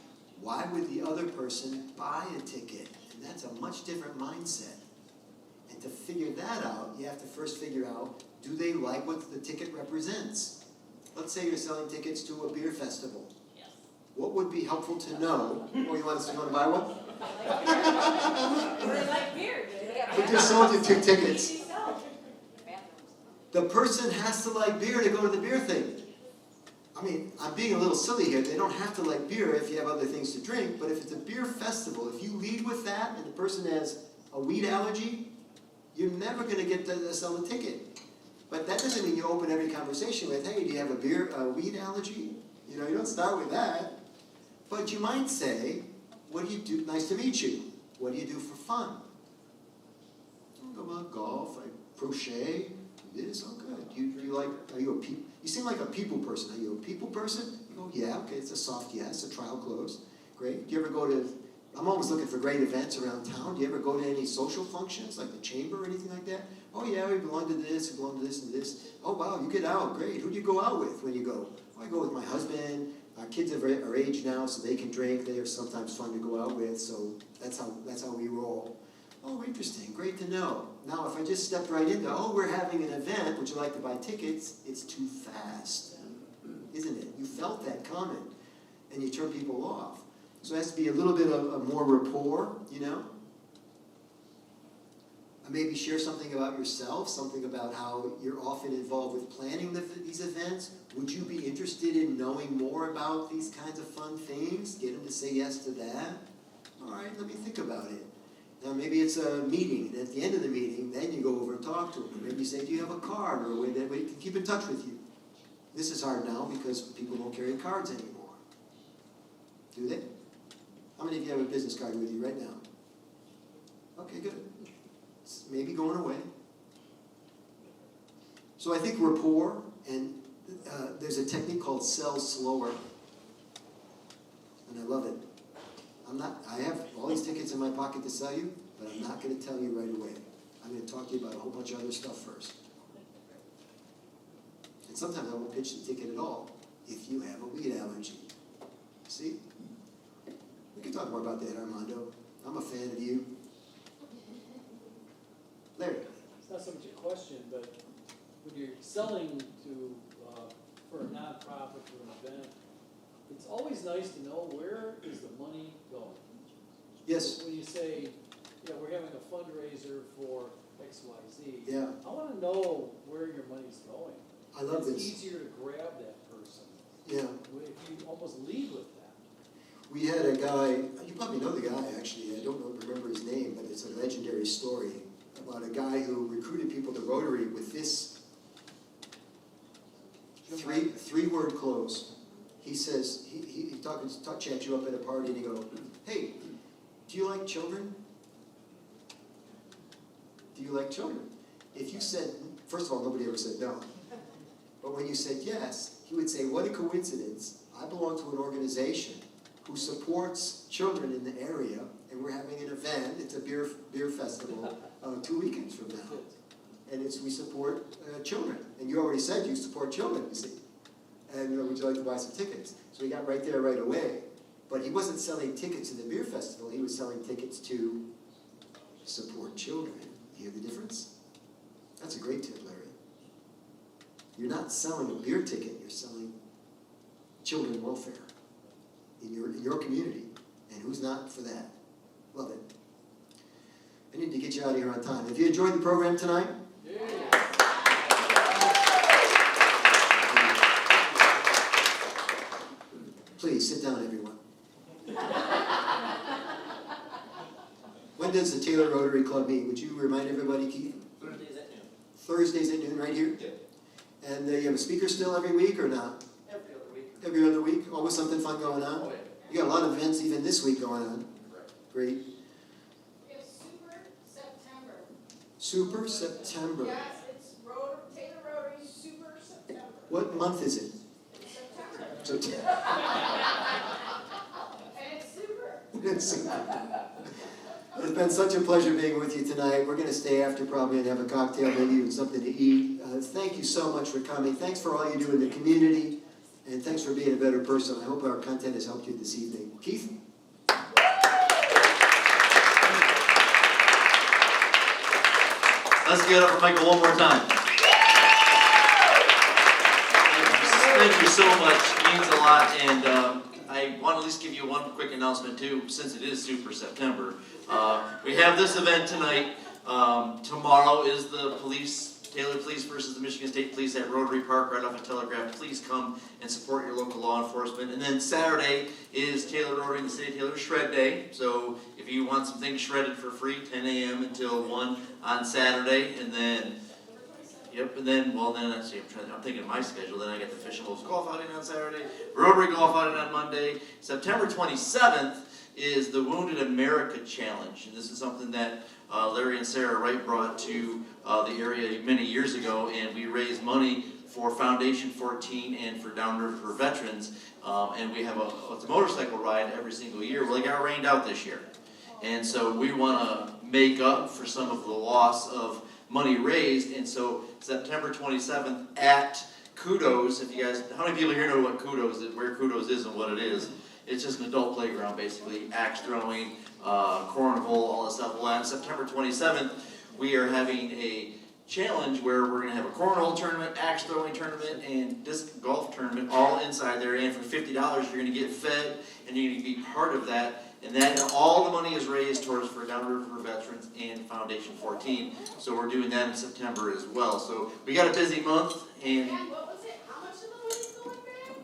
Speaker 2: why would the other person buy a ticket? And that's a much different mindset. And to figure that out, you have to first figure out, do they like what the ticket represents? Let's say you're selling tickets to a beer festival.
Speaker 7: Yes.
Speaker 2: What would be helpful to know? Oh, you want to buy one?
Speaker 7: They like beer.
Speaker 2: We just sold you 2 tickets.
Speaker 7: Easy sell. Bathrooms.
Speaker 2: The person has to like beer to go to the beer thing. I mean, I'm being a little silly here. They don't have to like beer if you have other things to drink, but if it's a beer festival, if you lead with that and the person has a weed allergy, you're never gonna get to sell a ticket. But that doesn't mean you open every conversation with, hey, do you have a weed allergy? You know, you don't start with that. But you might say, what do you do? Nice to meet you. What do you do for fun? Oh, well, golf, I crochet, this, oh good. You seem like a people person. Are you a people person? You go, yeah, okay, it's a soft yes, a trial close. Great. Do you ever go to, I'm always looking for great events around town. Do you ever go to any social functions, like the chamber or anything like that? Oh yeah, we belong to this, we belong to this and this. Oh wow, you get out, great. Who do you go out with when you go? Oh, I go with my husband. Our kids are age now, so they can drink. They are sometimes fun to go out with, so that's how we roll. Oh, interesting, great to know. Now, if I just stepped right into, oh, we're having an event, would you like to buy tickets? It's too fast, isn't it? You felt that coming, and you turn people off. So it has to be a little bit of more rapport, you know? Maybe share something about yourself, something about how you're often involved with planning these events. Would you be interested in knowing more about these kinds of fun things? Get them to say yes to that. All right, let me think about it. Now maybe it's a meeting, and at the end of the meeting, then you go over and talk to them. Or maybe you say, do you have a card or a way that we can keep in touch with you? This is hard now because people don't carry cards anymore. Do they? How many of you have a business card with you right now? Okay, good. It's maybe going away. So I think rapport, and there's a technique called sell slower, and I love it. I have all these tickets in my pocket to sell you, but I'm not going to tell you right away. I'm going to talk to you about a whole bunch of other stuff first. And sometimes I won't pitch the ticket at all if you have a weed allergy. See? We can talk more about that, Armando. I'm a fan of you. Larry.
Speaker 10: It's not so much a question, but when you're selling to, for a nonprofit, for an event, it's always nice to know where is the money going.
Speaker 2: Yes.
Speaker 10: When you say, yeah, we're having a fundraiser for XYZ.
Speaker 2: Yeah.
Speaker 10: I want to know where your money's going.
Speaker 2: I love
Speaker 10: It's
Speaker 2: this.
Speaker 10: easier to grab that person.
Speaker 2: Yeah.
Speaker 10: If you almost lead with that.
Speaker 2: We had a guy, you probably know the guy actually, I don't remember his name, but it's a legendary story about a guy who recruited people to Rotary with this three-word close. He says, he chats you up at a party and he goes, hey, do you like children? Do you like children? If you said, first of all, nobody ever said no. But when you said yes, he would say, what a coincidence. I belong to an organization who supports children in the area, and we're having an event. It's a beer festival 2 weekends from now. And we support children. And you already said you support children, you see. And would you like to buy some tickets? So he got right there right away. But he wasn't selling tickets to the beer festival. He was selling tickets to support children. You hear the difference? That's a great tip, Larry. You're not selling a beer ticket. You're selling children welfare in your community. And who's not for that? Love it. I need to get you out of here on time. Have you enjoyed the program tonight?
Speaker 10: Yeah.
Speaker 2: Please, sit down, everyone. When does the Taylor Rotary Club meet? Would you remind everybody, Keith?
Speaker 1: Thursdays at noon.
Speaker 2: Thursdays at noon, right here?
Speaker 1: Yep.
Speaker 2: And you have a speaker still every week or not?
Speaker 1: Every other week.
Speaker 2: Every other week? Always something fun going on?
Speaker 1: Oh, yeah.
Speaker 2: You got a lot of events even this week going on.
Speaker 1: Right.
Speaker 2: Great.
Speaker 4: We have Super September.
Speaker 2: Super September.
Speaker 4: Yes, it's Taylor Rotary Super September.
Speaker 2: What month is it?
Speaker 4: It's September.
Speaker 2: September.
Speaker 4: And it's super.
Speaker 2: It's super. It's been such a pleasure being with you tonight. We're going to stay after probably and have a cocktail, maybe even something to eat. Thank you so much for coming. Thanks for all you do in the community. And thanks for being a better person. I hope our content has helped you this evening. Keith?
Speaker 1: Let's give it up for Michael one more time. Thank you so much. It means a lot. And I want to at least give you one quick announcement too, since it is Super September. We have this event tonight. Tomorrow is the police Taylor Police versus the Michigan State Police at Rotary Park right off of Telegraph. Please come and support your local law enforcement. And then Saturday is Taylor Rotary and the City of Taylor Shred Day. So if you want some things shredded for free, 10 a.m. until 1 on Saturday. And then, yep, and then, well, then I'm thinking of my schedule. Then I get the Fish and Wolves Golf outing on Saturday, Rotary Golf outing on Monday. September 27th is the Wounded America Challenge. And this is something that Larry and Sarah Wright brought to the area many years ago, and we raise money for Foundation 14 and for Downriver for Veterans, and we have it's a motorcycle ride every single year. Well, it got rained out this year, and so we want to make up for some of the loss of money raised, and so September 27th at Kudos, if you guys, how many people here know what Kudos is, where Kudos is and what it is? It's just an adult playground, basically, axe throwing, cornhole, all this stuff. Well, on September 27th, we are having a challenge where we're going to have a cornhole tournament, axe throwing tournament, and disc golf tournament all inside there. And for $50, you're going to get fed, and you're going to be part of that. And then all the money is raised towards for Downriver for Veterans and Foundation 14. So we're doing that in September as well. So we got a busy month, and
Speaker 4: What was it? How much of the money is going back?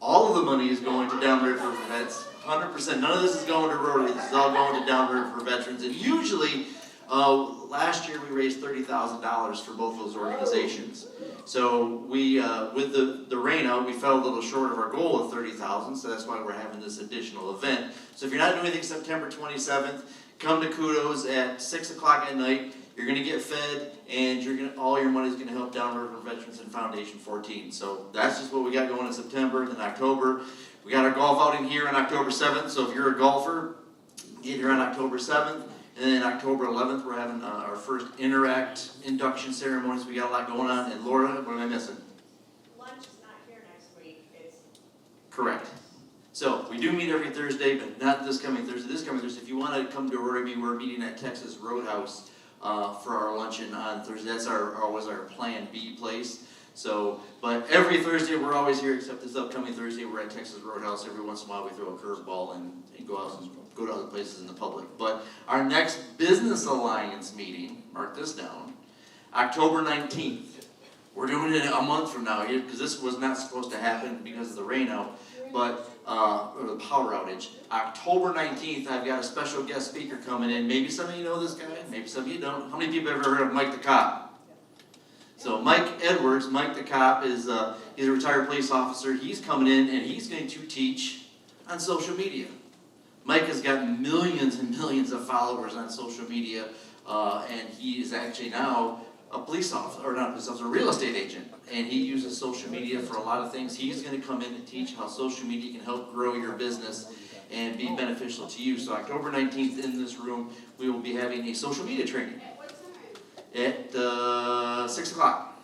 Speaker 1: all of the money is going to Downriver for Vets. 100%. None of this is going to Rotary. This is all going to Downriver for Veterans. And usually, last year we raised $30,000 for both those organizations. So we, with the rain out, we fell a little short of our goal of $30,000. So that's why we're having this additional event. So if you're not doing anything September 27th, come to Kudos at 6 o'clock at night. You're going to get fed, and all your money is going to help Downriver Veterans and Foundation 14. So that's just what we got going in September. And then October, we got our golf outing here on October 7th. So if you're a golfer, get here on October 7th. And then October 11th, we're having our first Interact induction ceremonies. We got a lot going on. And Laura, what am I missing?
Speaker 4: Lunch is not here next week. It's
Speaker 1: Correct. So we do meet every Thursday, but not this coming Thursday. This coming Thursday, if you want to come to Rotary, we're meeting at Texas Roadhouse for our luncheon on Thursday. That's always our Plan B place. So, but every Thursday we're always here, except this upcoming Thursday we're at Texas Roadhouse. Every once in a while we throw a curveball and go out and go to other places in the public. But our next Business Alliance meeting, mark this down, October 19th. We're doing it a month from now, because this was not supposed to happen because of the rain out, but or the power outage. October 19th, I've got a special guest speaker coming in. Maybe some of you know this guy, maybe some of you don't. How many people have ever heard of Mike the Cop? So Mike Edwards, Mike the Cop, he's a retired police officer. He's coming in and he's going to teach on social media. Mike has got millions and millions of followers on social media, and he is actually now a police officer, or not a police officer, a real estate agent. And he uses social media for a lot of things. He's going to come in and teach how social media can help grow your business and be beneficial to you. So October 19th in this room, we will be having a social media training.
Speaker 4: at what time?
Speaker 1: At 6 o'clock.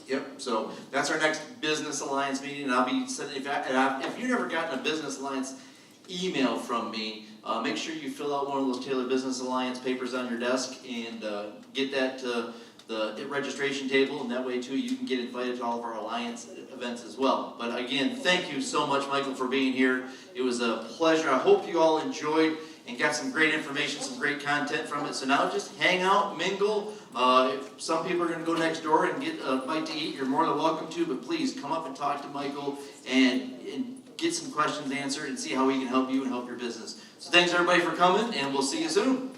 Speaker 1: Yep, so that's our next Business Alliance meeting, and I'll be sending, if you've never gotten a Business Alliance email from me, make sure you fill out one of those Taylor Business Alliance papers on your desk and get that to the registration table, and that way too you can get invited to all of our Alliance events as well. But again, thank you so much, Michael, for being here. It was a pleasure. I hope you all enjoyed and got some great information, some great content from it. So now just hang out, mingle. If some people are going to go next door and get a bite to eat, you're more than welcome to, but please come up and talk to Michael and get some questions answered and see how we can help you and help your business. So thanks everybody for coming, and we'll see you soon.